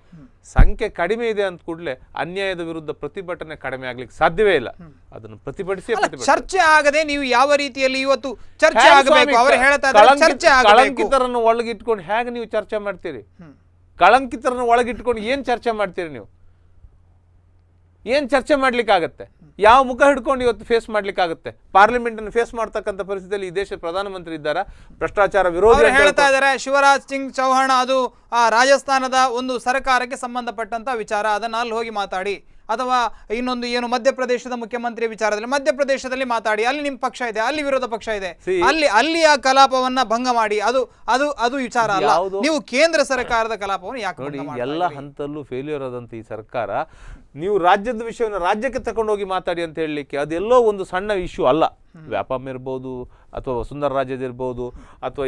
ಸಂಖ್ಯೆ ಕಡಿಮೆ ಇದೆ ಅಂತ ಕೂಡಲೇ ಅನ್ಯಾಯದ ವಿರುದ್ಧ ಪ್ರತಿಭಟನೆ ಕಡಿಮೆ ಆಗ್ಲಿಕ್ಕೆ ಸಾಧ್ಯವೇ ಇಲ್ಲ. ಅದನ್ನು ಪ್ರತಿಭಟಿಸಿ ಚರ್ಚೆ ಆಗದೆ ನೀವು ಯಾವ ರೀತಿಯಲ್ಲಿ ಇವತ್ತು ಚರ್ಚೆ ಆಗಬೇಕು? ಅವರು ಹೇಳ್ತಾ ಇದ್ದಾರೆ ಚರ್ಚೆ ಆಗಬೇಕು. ಕಳಂಕಿತರನ್ನು ಒಳಗಿಟ್ಕೊಂಡು ಹೇಗೆ ನೀವು ಚರ್ಚೆ ಮಾಡ್ತೀರಿ? ಕಳಂಕಿತರನ್ನು ಒಳಗಿಟ್ಕೊಂಡು ಏನ್ ಚರ್ಚೆ ಮಾಡ್ತೀರಿ ನೀವು? ಏನ್ ಚರ್ಚೆ ಮಾಡ್ಲಿಕ್ಕಾಗತ್ತೆ? ಯಾವ ಮುಖ ಹಿಡ್ಕೊಂಡು ಇವತ್ತು ಫೇಸ್ ಮಾಡ್ಲಿಕ್ಕಾಗತ್ತೆ? ಪಾರ್ಲಿಮೆಂಟ್ ಅನ್ನು ಫೇಸ್ ಮಾಡ್ತಕ್ಕಂಥ ಪರಿಸ್ಥಿತಿಯಲ್ಲಿ ಈ ದೇಶದ ಪ್ರಧಾನಮಂತ್ರಿ ಇದ್ದಾರೆ, ಭ್ರಷ್ಟಾಚಾರ ವಿರೋಧಿ ಹೇಳ್ತಾ ಇದ್ದಾರೆ. ಶಿವರಾಜ್ ಸಿಂಗ್ ಚೌಹಾಣ್ ಅದು ಆ ರಾಜಸ್ಥಾನದ ಒಂದು ಸರ್ಕಾರಕ್ಕೆ ಸಂಬಂಧಪಟ್ಟಂತ ವಿಚಾರ, ಅದನ್ನ ಅಲ್ಲಿ ಹೋಗಿ ಮಾತಾಡಿ, ಅಥವಾ ಇನ್ನೊಂದು ಏನು ಮಧ್ಯಪ್ರದೇಶದ ಮುಖ್ಯಮಂತ್ರಿ ವಿಚಾರದಲ್ಲಿ ಮಧ್ಯಪ್ರದೇಶದಲ್ಲಿ ಮಾತಾಡಿ, ಅಲ್ಲಿ ನಿಮ್ಮ ಪಕ್ಷ ಇದೆ, ಅಲ್ಲಿ ವಿರೋಧ ಪಕ್ಷ ಇದೆ, ಅಲ್ಲಿ ಆ ಕಲಾಪವನ್ನ ಭಂಗ ಮಾಡಿ, ಅದು ವಿಚಾರ ಅಲ್ಲ. ನೀವು ಕೇಂದ್ರ ಸರ್ಕಾರದ ಕಲಾಪವನ್ನು ಯಾಕೆ ನೋಡಿ? ಎಲ್ಲ ಹಂತಲ್ಲೂ ಫೇಲ್ಯೂರ್ ಆದಂತ ಈ ಸರ್ಕಾರ, ನೀವು ರಾಜ್ಯದ ವಿಷಯವನ್ನು ರಾಜ್ಯಕ್ಕೆ ತಗೊಂಡೋಗಿ ಮಾತಾಡಿ ಅಂತ ಹೇಳಲಿಕ್ಕೆ ಅದೆಲ್ಲೋ ಒಂದು ಸಣ್ಣ ಇಶ್ಯೂ ಅಲ್ಲ. ವ್ಯಾಪಾರ ಇರ್ಬೋದು, ಅಥವಾ ಸುಂದರ ರಾಜ್ಯದಿರ್ಬೋದು, ಅಥವಾ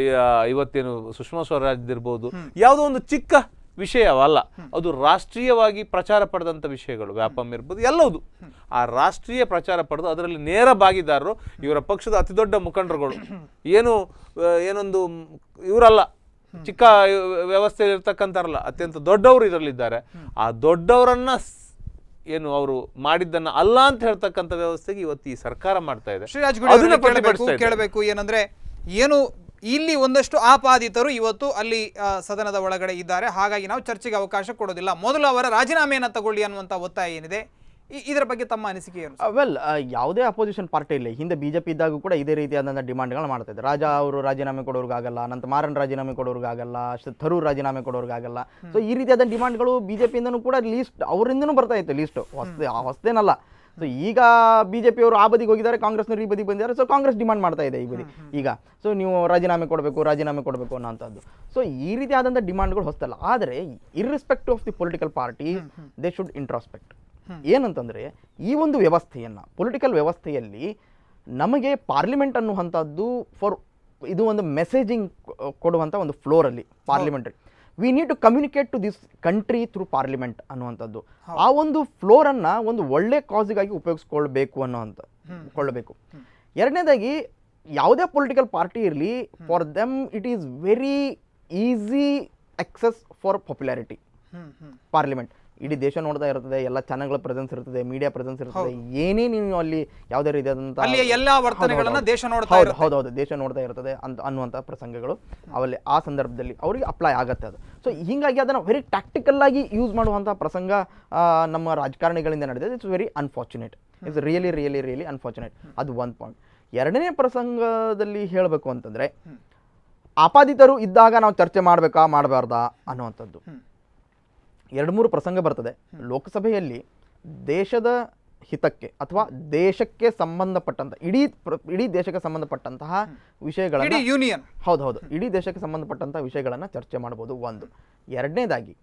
ಇವತ್ತೇನು ಸುಷ್ಮಾ ಸ್ವರಾಜ್ಯದಿರ್ಬೋದು, ಯಾವುದೋ ಒಂದು ಚಿಕ್ಕ ವಿಷಯವಲ್ಲ, ಅದು ರಾಷ್ಟ್ರೀಯವಾಗಿ ಪ್ರಚಾರ ಪಡೆದಂಥ ವಿಷಯಗಳು. ವ್ಯಾಪಮ್ ಇರ್ಬೋದು, ಎಲ್ಲವುದು ಆ ರಾಷ್ಟ್ರೀಯ ಪ್ರಚಾರ ಪಡೆದು ಅದರಲ್ಲಿ ನೇರ ಭಾಗಿದಾರರು ಇವರ ಪಕ್ಷದ ಅತಿ ದೊಡ್ಡ ಮುಖಂಡರುಗಳು. ಏನೊಂದು ಇವರಲ್ಲ, ಚಿಕ್ಕ ವ್ಯವಸ್ಥೆಯಲ್ಲಿರ್ತಕ್ಕಂಥವ್ರಲ್ಲ, ಅತ್ಯಂತ ದೊಡ್ಡವರು ಇದರಲ್ಲಿದ್ದಾರೆ. ಆ ದೊಡ್ಡವರನ್ನ ಏನು ಅವರು ಮಾಡಿದ್ದನ್ನ ಅಲ್ಲ ಅಂತ ಹೇಳ್ತಕ್ಕಂಥ ವ್ಯವಸ್ಥೆಗೆ ಇವತ್ತು ಈ ಸರ್ಕಾರ ಮಾಡ್ತಾ ಇದೆ. ಅದನ್ನ ಪ್ರತಿಭಟಿಸ್ತಾ ಇದೆ. ಕೇಳಬೇಕು ಏನಂದ್ರೆ, ಏನು ಇಲ್ಲಿ ಒಂದಷ್ಟು ಆಪಾದಿತರು ಇವತ್ತು ಅಲ್ಲಿ ಸದನದ ಒಳಗಡೆ ಇದ್ದಾರೆ, ಹಾಗಾಗಿ ನಾವು ಚರ್ಚೆಗೆ ಅವಕಾಶ ಕೊಡೋದಿಲ್ಲ, ಮೊದಲು ಅವರ ರಾಜೀನಾಮೆಯನ್ನು ತಗೊಳ್ಳಿ ಅನ್ನುವಂಥ ಒತ್ತಾಯ ಏನಿದೆ, ಇದರ ಬಗ್ಗೆ ತಮ್ಮ ಅನಿಸಿಕೆ ಏನು? ವೆಲ್, ಯಾವುದೇ ಅಪೋಸಿಷನ್ ಪಾರ್ಟಿ ಇಲ್ಲ, ಹಿಂದೆ ಬಿಜೆಪಿ ಇದ್ದಾಗ ಕೂಡ ಇದೇ ರೀತಿಯಾದಂಥ ಡಿಮಾಂಡ್ಗಳು ಮಾಡ್ತಾ ಇದ್ದಾರೆ. ರಾಜಾ ಅವರು ರಾಜೀನಾಮೆ ಕೊಡೋರ್ಗಾಗಲ್ಲ, ಅನಂತ ಮಾರನ್ ರಾಜೀನಾಮೆ ಕೊಡೋರ್ಗಾಗಲ್ಲ, ಥರೂರ್ ರಾಜೀನಾಮೆ ಕೊಡೋರ್ಗಾಗಲ್ಲ. ಸೊ ಈ ರೀತಿಯಾದ ಡಿಮಾಂಡ್ಗಳು ಬಿಜೆಪಿಯಿಂದನೂ ಕೂಡ ಲೀಸ್ಟ್ ಅವರಿಂದನೂ ಬರ್ತಾ ಇತ್ತು, ಲೀಸ್ಟ್ ಹೊಸದೇನಲ್ಲ. ಸೊ ಈಗ ಬಿಜೆಪಿಯವರು ಆ ಬದಿಗೆ ಹೋಗಿದ್ದಾರೆ, ಕಾಂಗ್ರೆಸ್ನವರು ಈ ಬದಿಗೆ ಬಂದಿದ್ದಾರೆ. ಸೊ ಕಾಂಗ್ರೆಸ್ ಡಿಮಾಂಡ್ ಮಾಡ್ತಾ ಇದೆ ಈ ಬದಿ ಈಗ. ಸೊ ನೀವು ರಾಜೀನಾಮೆ ಕೊಡಬೇಕು ಅನ್ನೋಂಥದ್ದು. ಸೊ ಈ ರೀತಿಯಾದಂಥ ಡಿಮಾಂಡ್ಗಳು ಹೊಸದಲ್ಲ. ಆದರೆ irrespective of the political party, they should introspect. ಏನಂತಂದರೆ, ಈ ಒಂದು ವ್ಯವಸ್ಥೆಯನ್ನು, ಪೊಲಿಟಿಕಲ್ ವ್ಯವಸ್ಥೆಯಲ್ಲಿ ನಮಗೆ ಪಾರ್ಲಿಮೆಂಟ್ ಅನ್ನುವಂಥದ್ದು ಇದು ಒಂದು ಮೆಸೇಜಿಂಗ್ ಕೊಡುವಂಥ ಒಂದು ಫ್ಲೋರಲ್ಲಿ parliamentary. We need to communicate to this country through parliament ಅನ್ನುವಂಥದ್ದು. ಆ ಒಂದು ಫ್ಲೋರನ್ನು ಒಂದು ಒಳ್ಳೆ ಕಾಸಿಗಾಗಿ ಕೊಳ್ಳಬೇಕು. ಎರಡನೇದಾಗಿ, ಯಾವುದೇ ಪೊಲಿಟಿಕಲ್ ಪಾರ್ಟಿ ಇರಲಿ, for them it is very easy access for popularity. Parliament ಇಡೀ ದೇಶ ನೋಡ್ತಾ ಇರ್ತದೆ, ಎಲ್ಲ ಚಾನೆಲ್ಗಳ ಪ್ರೆಸೆನ್ಸ್ ಇರ್ತದೆ, ಮೀಡಿಯಾ ಪ್ರೆಸೆನ್ಸ್ ಇರ್ತದೆ, ಏನೇ ನೀವು ಅಲ್ಲಿ ಯಾವುದೇ ರೀತಿಯಾದಂಥ ಹೌದೌದು ದೇಶ ನೋಡ್ತಾ ಇರ್ತದೆ ಅನ್ನುವಂಥ ಪ್ರಸಂಗಗಳು ಅವಲ್ಲಿ ಆ ಸಂದರ್ಭದಲ್ಲಿ ಅವರಿಗೆ ಅಪ್ಲೈ ಆಗುತ್ತೆ ಅದು. ಸೊ ಹೀಗಾಗಿ ಅದನ್ನು ವೆರಿ ಟ್ಯಾಕ್ಟಿಕಲ್ ಆಗಿ ಯೂಸ್ ಮಾಡುವಂಥ ಪ್ರಸಂಗ ನಮ್ಮ ರಾಜಕಾರಣಿಗಳಿಂದ ನಡೆದಿದೆ. It's very unfortunate. It's really really really unfortunate. ಅದು ಒಂದು ಪಾಯಿಂಟ್. ಎರಡನೇ ಪ್ರಸಂಗದಲ್ಲಿ ಹೇಳಬೇಕು ಅಂತಂದರೆ, ಆಪಾದಿತರು ಇದ್ದಾಗ ನಾವು ಚರ್ಚೆ ಮಾಡಬಾರ್ದಾ ಅನ್ನುವಂಥದ್ದು. 2-3 ಪ್ರಸಂಗ ಬರ್ತದೆ ಲೋಕಸಭೆಯಲ್ಲಿ. ದೇಶದ ಹಿತಕ್ಕೆ ಅಥವಾ ದೇಶಕ್ಕೆ ಸಂಬಂಧಪಟ್ಟಂತ ಇಡೀ ದೇಶಕ್ಕೆ ಸಂಬಂಧಪಟ್ಟಂತಹ ವಿಷಯಗಳನ್ನು ಹೌದು ಇಡೀ ದೇಶಕ್ಕೆ ಸಂಬಂಧಪಟ್ಟಂತಹ ವಿಷಯಗಳನ್ನು ಚರ್ಚೆ ಮಾಡ್ಬೋದು. ಒಂದು. ಎರಡನೇದಾಗಿ,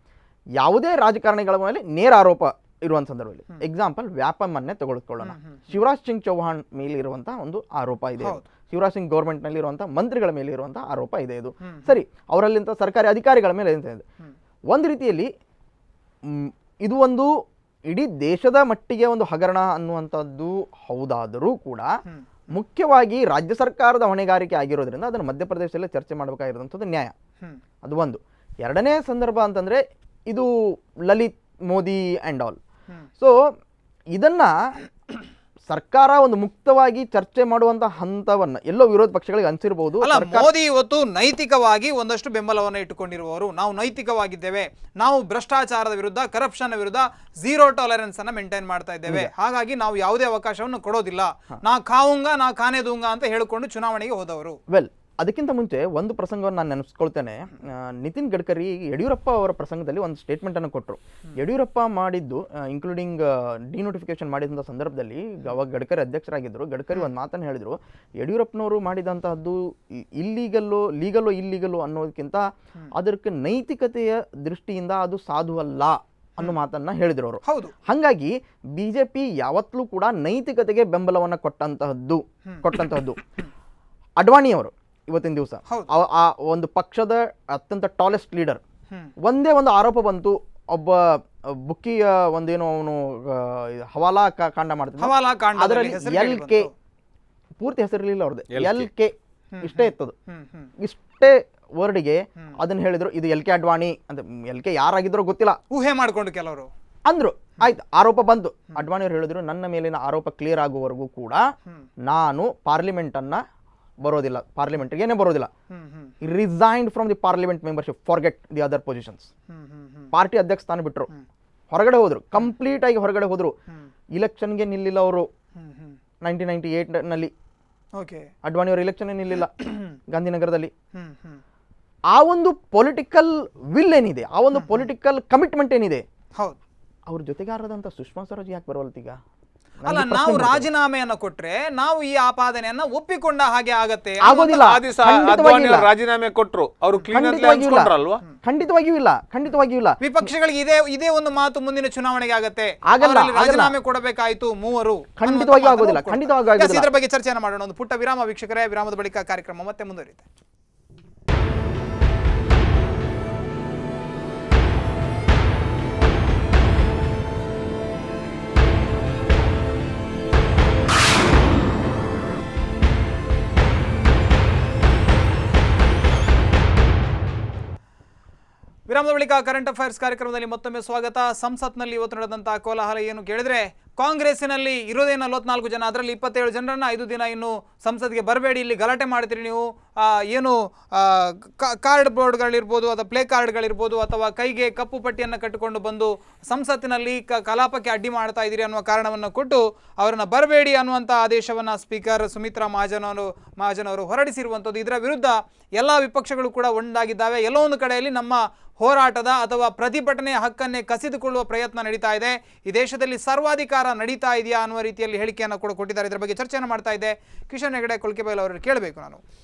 ಯಾವುದೇ ರಾಜಕಾರಣಿಗಳ ಮೇಲೆ ನೇರ ಆರೋಪ ಇರುವಂಥ ಸಂದರ್ಭದಲ್ಲಿ, ಎಕ್ಸಾಂಪಲ್ ವ್ಯಾಪಮ್ ಅನ್ನೇ ತೆಗೆದುಕೊಳ್ಳೋಣ. ಶಿವರಾಜ್ ಸಿಂಗ್ ಚೌಹಾಣ್ ಮೇಲೆ ಇರುವಂತಹ ಒಂದು ಆರೋಪ ಇದೆ. ಶಿವರಾಜ್ ಸಿಂಗ್ ಗೌರ್ಮೆಂಟ್ ನಲ್ಲಿ ಇರುವಂತಹ ಮಂತ್ರಿಗಳ ಮೇಲೆ ಇರುವಂತಹ ಆರೋಪ ಇದೆ. ಇದು ಸರಿ, ಅವರಲ್ಲಿಂತ ಸರ್ಕಾರಿ ಅಧಿಕಾರಿಗಳ ಮೇಲೆ ಇದೆ. ಒಂದು ರೀತಿಯಲ್ಲಿ ಇದು ಒಂದು ಇಡೀ ದೇಶದ ಮಟ್ಟಿಗೆ ಒಂದು ಹಗರಣ ಅನ್ನುವಂಥದ್ದು ಹೌದಾದರೂ ಕೂಡ ಮುಖ್ಯವಾಗಿ ರಾಜ್ಯ ಸರ್ಕಾರದ ಹೊಣೆಗಾರಿಕೆ ಆಗಿರೋದ್ರಿಂದ ಅದನ್ನು ಮಧ್ಯಪ್ರದೇಶದಲ್ಲೇ ಚರ್ಚೆ ಮಾಡಬೇಕಾಗಿರೋಂಥದ್ದು ನ್ಯಾಯ. ಅದು ಒಂದು. ಎರಡನೇ ಸಂದರ್ಭ ಅಂತಂದರೆ, ಇದು Lalit Modi and all. So ಇದನ್ನು ಸರ್ಕಾರ ಒಂದು ಮುಕ್ತವಾಗಿ ಚರ್ಚೆ ಮಾಡುವಂತ ಹಂತವನ್ನ ಎಲ್ಲೋ ವಿರೋಧ ಪಕ್ಷಗಳಿಗೆ ಅನಿಸಿರಬಹುದು. ಮೋದಿ ಇವತ್ತು ನೈತಿಕವಾಗಿ ಒಂದಷ್ಟು ಬೆಂಬಲವನ್ನು ಇಟ್ಟುಕೊಂಡಿರುವವರು, ನಾವು ನೈತಿಕವಾಗಿದ್ದೇವೆ, ನಾವು ಭ್ರಷ್ಟಾಚಾರದ ವಿರುದ್ಧ, ಕರಪ್ಷನ್ ವಿರುದ್ಧ ಝೀರೋ ಟಾಲರೆನ್ಸ್ ಅನ್ನ ಮೇಂಟೈನ್ ಮಾಡ್ತಾ ಇದ್ದೇವೆ, ಹಾಗಾಗಿ ನಾವು ಯಾವುದೇ ಅವಕಾಶವನ್ನು ಕೊಡೋದಿಲ್ಲ, ನಾ ಖಾವುಂಗ ನಾ ಖಾನೆ ದೂಂಗ ಅಂತ ಹೇಳಿಕೊಂಡು ಚುನಾವಣೆಗೆ ಹೋದವರು. ವೆಲ್, ಅದಕ್ಕಿಂತ ಮುಂಚೆ ಒಂದು ಪ್ರಸಂಗವನ್ನು ನಾನು ನೆನೆಸ್ಕೊಳ್ತೇನೆ. ನಿತಿನ್ ಗಡ್ಕರಿ ಯಡಿಯೂರಪ್ಪ ಅವರ ಪ್ರಸಂಗದಲ್ಲಿ ಒಂದು ಸ್ಟೇಟ್ಮೆಂಟನ್ನು ಕೊಟ್ಟರು. ಯಡಿಯೂರಪ್ಪ ಮಾಡಿದ್ದು, ಇನ್ಕ್ಲೂಡಿಂಗ್ ಡಿನೋಟಿಫಿಕೇಶನ್ ಮಾಡಿದಂಥ ಸಂದರ್ಭದಲ್ಲಿ ಅವಾಗ ಗಡ್ಕರಿ ಅಧ್ಯಕ್ಷರಾಗಿದ್ದರು. ಗಡ್ಕರಿ ಒಂದು ಮಾತನ್ನು ಹೇಳಿದರು, ಯಡಿಯೂರಪ್ಪನವರು ಮಾಡಿದಂತಹದ್ದು ಲೀಗಲ್ಲೋ ಅನ್ನೋದಕ್ಕಿಂತ ಅದಕ್ಕೆ ನೈತಿಕತೆಯ ದೃಷ್ಟಿಯಿಂದ ಅದು ಸಾಧು ಅಲ್ಲ ಅನ್ನೋ ಮಾತನ್ನ ಹೇಳಿದ್ರು ಅವರು. ಹಾಗಾಗಿ ಬಿಜೆಪಿ ಯಾವತ್ತೂ ಕೂಡ ನೈತಿಕತೆಗೆ ಬೆಂಬಲವನ್ನು ಕೊಟ್ಟಂತಹದ್ದು. ಅಡ್ವಾಣಿಯವರು ಇವತ್ತಿನ ದಿವಸ ಆ ಒಂದು ಪಕ್ಷದ ಅತ್ಯಂತ ಟಾಲೆಸ್ಟ್ ಲೀಡರ್, ಒಂದೇ ಒಂದು ಆರೋಪ ಬಂತು, ಒಬ್ಬ ಬುಕ್ಕಿಯ ಒಂದೇನೋ ಅವನು ಹವಾಲಾ ಕಾಂಡ ಮಾಡ್ತಾನೆ, ಅದರಲ್ಲಿ LK ಪೂರ್ತಿ ಹೆಸರಿರಲಿಲ್ಲ ಅವ್ರದ್ದು, LK ಇಷ್ಟೇ ಇತ್ತದು, ಇಷ್ಟೇ ವರ್ಡ್ಗೆ ಅದನ್ನ ಹೇಳಿದ್ರು, ಇದು LK ಅಡ್ವಾಣಿ ಅಂತ. LK ಯಾರಾಗಿದ್ರೋ ಗೊತ್ತಿಲ್ಲ, ಊಹೆ ಮಾಡ್ಕೊಂಡು ಕೆಲವರು ಅಂದ್ರು. ಆಯ್ತು, ಆರೋಪ ಬಂತು. ಅಡ್ವಾಣಿ ಅವರು ಹೇಳಿದ್ರು, ನನ್ನ ಮೇಲಿನ ಆರೋಪ ಕ್ಲಿಯರ್ ಆಗುವವರೆಗೂ ಕೂಡ ನಾನು ಪಾರ್ಲಿಮೆಂಟ್ಗೆ ಬರೋದಿಲ್ಲ. Resigned from the parliament membership, forget the other positions. Party ಅಧ್ಯಕ್ಷ ಸ್ಥಾನ ಬಿಟ್ಟರು, ಹೊರಗಡೆ ಹೋದ್ರು, ಕಂಪ್ಲೀಟ್ ಆಗಿ ಹೊರಗಡೆ ಹೋದ್ರು. ಇಲೆಕ್ಷನ್ಗೆ ನಿಲ್ಲಿಲ್ಲ ಅವರು. 1998 ನಲ್ಲಿ ಅಡ್ವಾಣಿ ಅವರು ಇಲೆಕ್ಷನ್ ನಿಲ್ಲಿಲ್ಲ ಗಾಂಧಿನಗರದಲ್ಲಿ. ಆ ಒಂದು ಪೊಲಿಟಿಕಲ್ ವಿಲ್ ಏನಿದೆ, ಆ ಒಂದು ಪೊಲಿಟಿಕಲ್ ಕಮಿಟ್ಮೆಂಟ್ ಏನಿದೆ, ಅವ್ರ ಜೊತೆಗಾರದಂತ ಸುಷ್ಮಾ ಸ್ವರಾಜ್ ಯಾಕೆ ಬರೋಲ್ತೀಗ? ಅಲ್ಲ, ನಾವು ರಾಜೀನಾಮೆಯನ್ನು ಕೊಟ್ರೆ ನಾವು ಈ ಆಪಾದನೆಯನ್ನ ಒಪ್ಪಿಕೊಂಡ ಹಾಗೆ ಆಗತ್ತೆ. ಆಗೋದಿಲ್ಲ, ರಾಜೀನಾಮೆ ಕೊಟ್ಟರು ಅವರು ಖಂಡಿತವಾಗಿಯೂ ಇಲ್ಲ. ವಿಪಕ್ಷಗಳಿಗೆ ಇದೇ ಒಂದು ಮಾತು ಮುಂದಿನ ಚುನಾವಣೆಗೆ ಆಗತ್ತೆ, ರಾಜೀನಾಮೆ ಕೊಡಬೇಕಾಯ್ತು ಮೂವರು. ಖಂಡಿತವಾಗಿ ಆಗೋದಿಲ್ಲ. ಇದರ ಬಗ್ಗೆ ಚರ್ಚೆಯನ್ನು ಮಾಡೋಣ. ಒಂದು ಪುಟ್ಟ ವಿರಾಮ ವೀಕ್ಷಕರೇ, ವಿರಾಮದ ಬಳಿಕ ಕಾರ್ಯಕ್ರಮ ಮತ್ತೆ ಮುಂದುವರಿಯುತ್ತೆ. ವಿರಾಮದ ಬಳಿಕ ಕರೆಂಟ್ ಅಫೈರ್ಸ್ ಕಾರ್ಯಕ್ರಮದಲ್ಲಿ ಮತ್ತೊಮ್ಮೆ ಸ್ವಾಗತ. ಸಂಸತ್ನಲ್ಲಿ ಇವತ್ತು ನಡೆದಂತಹ ಕೋಲಾಹಲ ಏನು ಕೇಳಿದ್ರೆ, ಕಾಂಗ್ರೆಸ್ಸಿನಲ್ಲಿ ಇರೋದೇ 44 ಜನ, ಅದರಲ್ಲಿ 27 ಜನರನ್ನ 5 ದಿನ ಇನ್ನು ಸಂಸತ್ಗೆ ಬರಬೇಡಿ, ಇಲ್ಲಿ ಗಲಾಟೆ ಮಾಡ್ತೀರಿ ನೀವು, ಏನು ಕಾರ್ಡ್ ಬೋರ್ಡ್ಗಳಿರ್ಬೋದು ಅಥವಾ ಪ್ಲೇ ಕಾರ್ಡ್ಗಳಿರ್ಬೋದು ಅಥವಾ ಕೈಗೆ ಕಪ್ಪು ಪಟ್ಟಿಯನ್ನು ಕಟ್ಟಿಕೊಂಡು ಬಂದು ಸಂಸತ್ತಿನಲ್ಲಿ ಕಲಾಪಕ್ಕೆ ಅಡ್ಡಿ ಮಾಡ್ತಾ ಇದ್ದೀರಿ ಅನ್ನುವ ಕಾರಣವನ್ನು ಕೊಟ್ಟು ಅವರನ್ನು ಬರಬೇಡಿ ಅನ್ನುವಂಥ ಆದೇಶವನ್ನು ಸ್ಪೀಕರ್ ಸುಮಿತ್ರಾ ಮಹಾಜನ್ ಅವರು ಹೊರಡಿಸಿರುವಂಥದ್ದು. ಇದರ ವಿರುದ್ಧ ಎಲ್ಲ ವಿಪಕ್ಷಗಳು ಕೂಡ ಒಂದಾಗಿದ್ದಾವೆ. ಎಲ್ಲೋ ಒಂದು ಕಡೆಯಲ್ಲಿ ನಮ್ಮ ಹೋರಾಟದ ಅಥವಾ ಪ್ರತಿಭಟನೆಯ ಹಕ್ಕನ್ನೇ ಕಸಿದುಕೊಳ್ಳುವ ಪ್ರಯತ್ನ ನಡೀತಾ ಇದೆ, ಈ ದೇಶದಲ್ಲಿ ಸರ್ವಾಧಿಕಾರ ನಡೀತಾ ಇದೆಯಾ ಅನ್ನುವ ರೀತಿಯಲ್ಲಿ ಹೇಳಿಕೆಯನ್ನು ಕೂಡ ಕೊಟ್ಟಿದ್ದಾರೆ. ಇದರ ಬಗ್ಗೆ ಚರ್ಚೆಯನ್ನು ಮಾಡ್ತಾ ಇದ್ದೆ. ಕಿಶನ್ ಹೆಗಡೆ ಕೊಲ್ಕೆಬೈಲ್ ಅವರನ್ನು ಕೇಳಬೇಕು ನಾನು.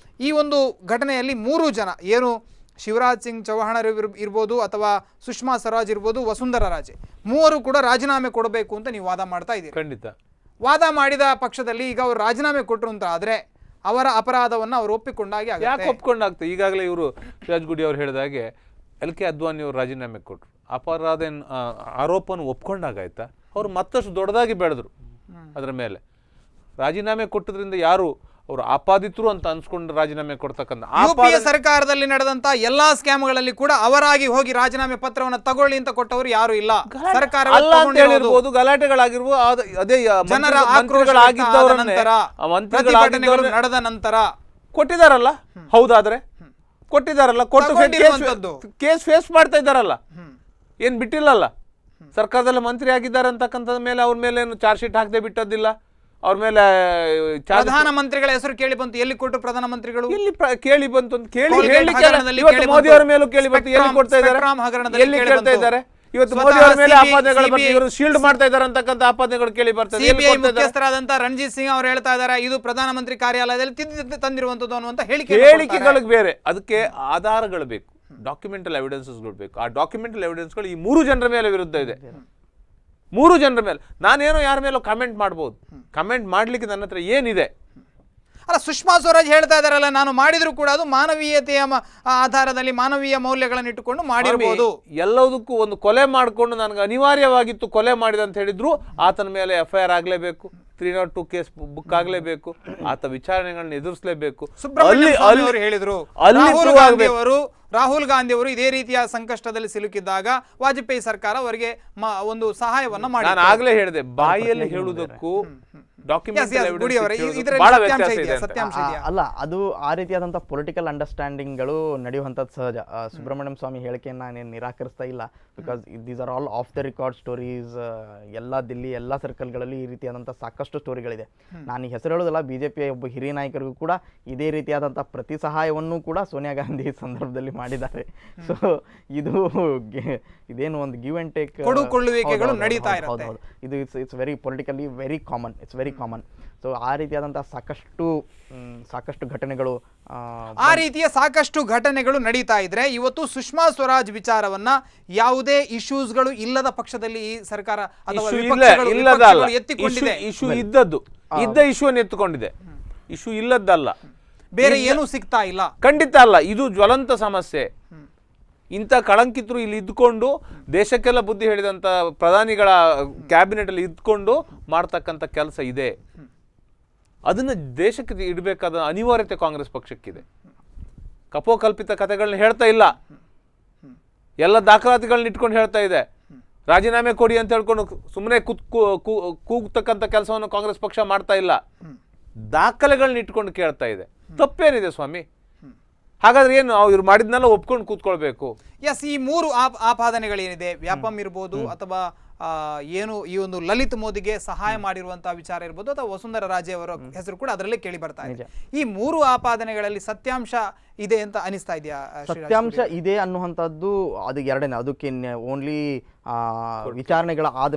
ಈ ಒಂದು ಘಟನೆಯಲ್ಲಿ 3 ಜನ, ಏನು ಶಿವರಾಜ್ ಸಿಂಗ್ ಚೌಹಾಣ್ ಇರ್ಬೋದು ಅಥವಾ ಸುಷ್ಮಾ ಸ್ವರಾಜ್ ಇರ್ಬೋದು, ವಸುಂಧರಾ ರಾಜೆ, 3 ಕೂಡ ರಾಜೀನಾಮೆ ಕೊಡಬೇಕು ಅಂತ ನೀವು ವಾದ ಮಾಡ್ತಾ ಇದ್ದೀರಿ. ಖಂಡಿತ ವಾದ ಮಾಡಿದ ಪಕ್ಷದಲ್ಲಿ ಈಗ ಅವರು ರಾಜೀನಾಮೆ ಕೊಟ್ಟರು ಅಂತ ಆದರೆ ಅವರ ಅಪರಾಧವನ್ನು ಅವರು ಒಪ್ಪಿಕೊಂಡಾಗೆ ಯಾಕೆ ಆಗುತ್ತೆ. ಒಪ್ಕೊಂಡಾಗ್ತದೆ? ಈಗಾಗಲೇ ಇವರು ಶಿರಾಜ್ಗುಡಿ ಅವರು ಹೇಳಿದ ಹಾಗೆ LK ಅದ್ವಾನಿ ಅವರು ರಾಜೀನಾಮೆ ಕೊಟ್ಟರು, ಅಪರಾಧ ಆರೋಪನ ಒಪ್ಕೊಂಡಾಗಾಯ್ತಾ? ಅವರು ಮತ್ತಷ್ಟು ದೊಡ್ಡದಾಗಿ ಬೆಳೆದ್ರು ಅದರ ಮೇಲೆ. ರಾಜೀನಾಮೆ ಕೊಟ್ಟದ್ರಿಂದ ಯಾರು ಅವರು ಆಪಾದಿತರು ಅಂತ ಅನ್ಸ್ಕೊಂಡು ರಾಜೀನಾಮೆ ಕೊಡ್ತಕ್ಕಂಥ UPA ಸರ್ಕಾರದಲ್ಲಿ ನಡೆದಂತ ಎಲ್ಲಾ ಸ್ಕ್ಯಾಮ್ಗಳಲ್ಲಿ ಕೂಡ ಅವರಾಗಿ ಹೋಗಿ ರಾಜೀನಾಮೆ ಪತ್ರವನ್ನು ತಗೊಳ್ಳಿ ಅಂತ ಕೊಟ್ಟವರು ಯಾರು ಇಲ್ಲ. ಸರ್ಕಾರ ಅಲ್ಲ ಅಂತ ಹೇಳಿರ್ಬೋದು, ಗಲಾಟೆಗಳಾಗಿರ್ಬೋದು, ಅದೇ ಜನರ ಮಂತ್ರಿಗಳಾಗಿದ್ದವರನ್ನೇ ನಡೆದ ನಂತರ ಕೊಟ್ಟಿದಾರಲ್ಲ. ಹೌದಾದ್ರೆ ಕೊಟ್ಟಿದಾರಲ್ಲ, ಕೊಟ್ಟು ಕೇಸ್ ಫೇಸ್ ಮಾಡ್ತಾ ಇದ್ದಾರಲ್ಲ, ಏನ್ ಬಿಟ್ಟಿಲ್ಲಲ್ಲ. ಸರ್ಕಾರದಲ್ಲಿ ಮಂತ್ರಿ ಆಗಿದ್ದಾರೆ ಅಂತಕ್ಕಂಥದ ಮೇಲೆ ಅವ್ರ ಮೇಲೆ ಏನು ಚಾರ್ಜ್ ಶೀಟ್ ಹಾಕದೆ ಬಿಟ್ಟದ್ದಿಲ್ಲ. ಅವ್ರ ಮೇಲೆ ಪ್ರಧಾನಮಂತ್ರಿಗಳ ಹೆಸರು ಕೇಳಿ ಬಂತು, ಎಲ್ಲಿ ಕೊಟ್ಟು ಪ್ರಧಾನಮಂತ್ರಿಗಳು ಎಲ್ಲಿ ಕೇಳಿ ಬಂತು ಅಂತ ಮೋದಿ ಅವರ ಮೇಲೂ ಕೇಳಿ ಬಂತು, ಎಲ್ಲಿ ಕೊಡ್ತಾ ಇದ್ದಾರೆ, ಎಲ್ಲಿ ಕೇಳ್ತಾ ಇದ್ದಾರೆ? ಇವತ್ತು ಮೋದಿ ಅವರ ಮೇಲೆ ಆಪಾದನೆಗಳ ಬಗ್ಗೆ ಇವರು ಶೀಲ್ಡ್ ಮಾಡ್ತಾ ಇದ್ದಾರೆ ಅಂತಕ್ಕಂಥ ಆಪಾದನೆಗಳು ಕೇಳಿ ಬರ್ತದೆ. ಸಿಬಿಐ ಮುಖ್ಯಸ್ಥರಾದಂತ ರಂಜಿತ್ ಸಿಂಗ್ ಅವರು ಹೇಳ್ತಾ ಇದ್ದಾರೆ, ಇದು ಪ್ರಧಾನಮಂತ್ರಿ ಕಾರ್ಯಾಲಯದಲ್ಲಿ ತಿದ್ದಿ ತಂದಿರುವಂತದ್ದು ಅನ್ನುವಂತ ಹೇಳಿಕೆಗಳಿಗೆ ಬೇರೆ, ಅದಕ್ಕೆ ಆಧಾರಗಳು ಬೇಕು, ಡಾಕ್ಯುಮೆಂಟಲ್ ಎವಿಡೆನ್ಸಸ್ಗಳು ಬೇಕು. ಆ ಡಾಕ್ಯುಮೆಂಟಲ್ ಎವಿಡೆನ್ಸ್ಗಳು ಈ 3 ಜನರ ಮೇಲೆ ವಿರುದ್ಧ ಇದೆ. 3 ಜನರ ಮೇಲೆ ನಾನೇನೋ ಯಾರ ಮೇಲೋ ಕಮೆಂಟ್ ಮಾಡ್ಬೋದು, ಕಮೆಂಟ್ ಮಾಡ್ಲಿಕ್ಕೆ ನನ್ನ ಹತ್ರ ಏನಿದೆ? ಅಲ್ಲ, ಸುಷ್ಮಾ ಸ್ವರಾಜ್ ಹೇಳ್ತಾ ಇದಾರಲ್ಲ, ನಾನು ಮಾಡಿದ್ರು ಕೂಡ ಅದು ಮಾನವೀಯತೆಯ ಆಧಾರದಲ್ಲಿ ಮಾನವೀಯ ಮೌಲ್ಯಗಳನ್ನು ಇಟ್ಟುಕೊಂಡು ಮಾಡಿರಬಹುದು. ಎಲ್ಲದಕ್ಕೂ ಒಂದು ಕೊಲೆ ಮಾಡಿಕೊಂಡು ನನಗೆ ಅನಿವಾರ್ಯವಾಗಿತ್ತು ಕೊಲೆ ಮಾಡಿದ ಅಂತ ಹೇಳಿದ್ರು ಆತನ ಮೇಲೆ FIR ಆಗಲೇಬೇಕು, 302 ಕೇಸ್ ಬುಕ್ ಆಗಲೇಬೇಕು, ಆತ ವಿಚಾರಣೆಗಳನ್ನ ಎದುರಿಸಲೇಬೇಕು. ಹೇಳಿದ್ರು ರಾಹುಲ್ ಗಾಂಧಿ ಅವರು ಇದೇ ರೀತಿಯ ಸಂಕಷ್ಟದಲ್ಲಿ ಸಿಲುಕಿದ್ದಾಗ ವಾಜಪೇಯಿ ಸರ್ಕಾರ ಅವರಿಗೆ ಒಂದು ಸಹಾಯವನ್ನ ಮಾಡಿ. ನಾನು ಆಗ್ಲೇ ಹೇಳಿದೆ, ಬಾಯಲ್ಲಿ ಹೇಳುವುದಕ್ಕೂ ಅಲ್ಲ, ಅದು ಆ ರೀತಿಯಾದಂಥ ಪೊಲಿಟಿಕಲ್ ಅಂಡರ್ಸ್ಟ್ಯಾಂಡಿಂಗ್ಗಳು ನಡೆಯುವಂಥದ್ದು ಸಹಜ. ಸುಬ್ರಹ್ಮಣ್ಯಂ ಸ್ವಾಮಿ ಹೇಳಿಕೆಯನ್ನು ನಾನೇನು ನಿರಾಕರಿಸ್ತಾ ಇಲ್ಲ, because these are all of the record stories. ಎಲ್ಲ ದಿಲ್ಲಿ ಎಲ್ಲ ಸರ್ಕಲ್ಗಳಲ್ಲಿ ಈ ರೀತಿಯಾದಂಥ ಸಾಕಷ್ಟು ಸ್ಟೋರಿಗಳಿದೆ. ನಾನು ಈ ಹೆಸರು ಹೇಳೋದಲ್ಲ, BJP ಒಬ್ಬ ಹಿರಿಯ ನಾಯಕರಿಗೂ ಕೂಡ ಇದೇ ರೀತಿಯಾದಂಥ ಪ್ರತಿ ಸಹಾಯವನ್ನು ಕೂಡ ಸೋನಿಯಾ ಗಾಂಧಿ ಸಂದರ್ಭದಲ್ಲಿ ಮಾಡಿದ್ದಾರೆ. ಸೊ ಇದೇನು ಒಂದು ಗಿವ್ ಅಂಡ್ ಟೇಕ್ ಕೊಡುಕೊಳ್ಳುವಿಕೆಗಳು ನಡೀತಾ ಇರುತ್ತೆ. ಇದು it's very politically very common, it's very common. So ಆ ರೀತಿಯಾದಂಥ ಸಾಕಷ್ಟು ಘಟನೆಗಳು ಆ ರೀತಿಯ ಸಾಕಷ್ಟು ಘಟನೆಗಳು ನಡೀತಾ ಇದ್ರೆ ಇವತ್ತು ಸುಷ್ಮಾ ಸ್ವರಾಜ್ ವಿಚಾರವನ್ನ ಯಾವುದೇ ಇಶ್ಯೂಸ್ಗಳು ಇಲ್ಲದ ಪಕ್ಷದಲ್ಲಿ ಈ ಸರ್ಕಾರ ಅಥವಾ ವಿಪಕ್ಷಗಳು ಎತ್ತಿಕೊಂಡಿದೆ. ಇಶ್ಯೂ ಇದ್ದ ಇಶ್ಯೂವನ್ನು ಎತ್ತುಕೊಂಡಿದೆ, ಇಶ್ಯೂ ಇಲ್ಲದ್ದಲ್ಲ, ಬೇರೆ ಏನೂ ಸಿಗ್ತಾ ಇಲ್ಲ. ಖಂಡಿತ ಅಲ್ಲ, ಇದು ಜ್ವಲಂತ ಸಮಸ್ಯೆ. ಇಂಥ ಕಳಂಕಿತರು ಇಲ್ಲಿ ಇದ್ಕೊಂಡು ದೇಶಕ್ಕೆಲ್ಲ ಬುದ್ಧಿ ಹೇಳಿದಂಥ ಪ್ರಧಾನಿಗಳ ಕ್ಯಾಬಿನೆಟ್ ಅಲ್ಲಿ ಇದ್ಕೊಂಡು ಮಾಡ್ತಕ್ಕಂಥ ಕೆಲಸ ಇದೆ. ಅದನ್ನು ದೇಶಕ್ಕೆ ಇಡಬೇಕಾದ ಅನಿವಾರ್ಯತೆ ಕಾಂಗ್ರೆಸ್ ಪಕ್ಷಕ್ಕಿದೆ. ಕಪೋಕಲ್ಪಿತ ಕಥೆಗಳನ್ನ ಹೇಳ್ತಾ ಇಲ್ಲ, ಎಲ್ಲ ದಾಖಲಾತಿಗಳನ್ನ ಇಟ್ಕೊಂಡು ಹೇಳ್ತಾ ಇದೆ. ರಾಜೀನಾಮೆ ಕೊಡಿ ಅಂತ ಹೇಳ್ಕೊಂಡು ಸುಮ್ಮನೆ ಕೂಗ್ತಕ್ಕಂಥ ಕೆಲಸವನ್ನು ಕಾಂಗ್ರೆಸ್ ಪಕ್ಷ ಮಾಡ್ತಾ ಇಲ್ಲ, ದಾಖಲೆಗಳನ್ನ ಇಟ್ಕೊಂಡು ಕೇಳ್ತಾ ಇದೆ. ತಪ್ಪೇನಿದೆ ಸ್ವಾಮಿ? ಹಾಗಾದ್ರೆ ಏನು ಇವ್ರು ಮಾಡಿದ್ನೆಲ್ಲ ಒಪ್ಕೊಂಡು ಕೂತ್ಕೊಳ್ಬೇಕು? ಎಸ್, ಈ 3 ಆಪಾದನೆಗಳೇನಿದೆ, ವ್ಯಾಪಂ ಇರ್ಬೋದು ಅಥವಾ ಏನು ಈ ಒಂದು ಲಲಿತ್ ಮೋದಿಗೆ ಸಹಾಯ ಮಾಡಿರುವಂತಹ ವಿಚಾರ ಇರ್ಬೋದು ಅಥವಾ ವಸುಂಧರಾ ರಾಜೆ ಅವರ ಹೆಸರು ಕೂಡ ಅದರಲ್ಲೇ ಕೇಳಿ ಬರ್ತಾ ಇದೆ. ಈ 3 ಆಪಾದನೆಗಳಲ್ಲಿ ಸತ್ಯಾಂಶ ಇದೆ ಅಂತ ಅನಿಸ್ತಾ ಇದೆಯಾ? ಸತ್ಯಾಂಶ ಇದೆ ಅನ್ನುವಂಥದ್ದು ಅದು ಎರಡನೇ, ಅದಕ್ಕೆ ಓನ್ಲಿ ವಿಚಾರಣೆಗಳ ಆದ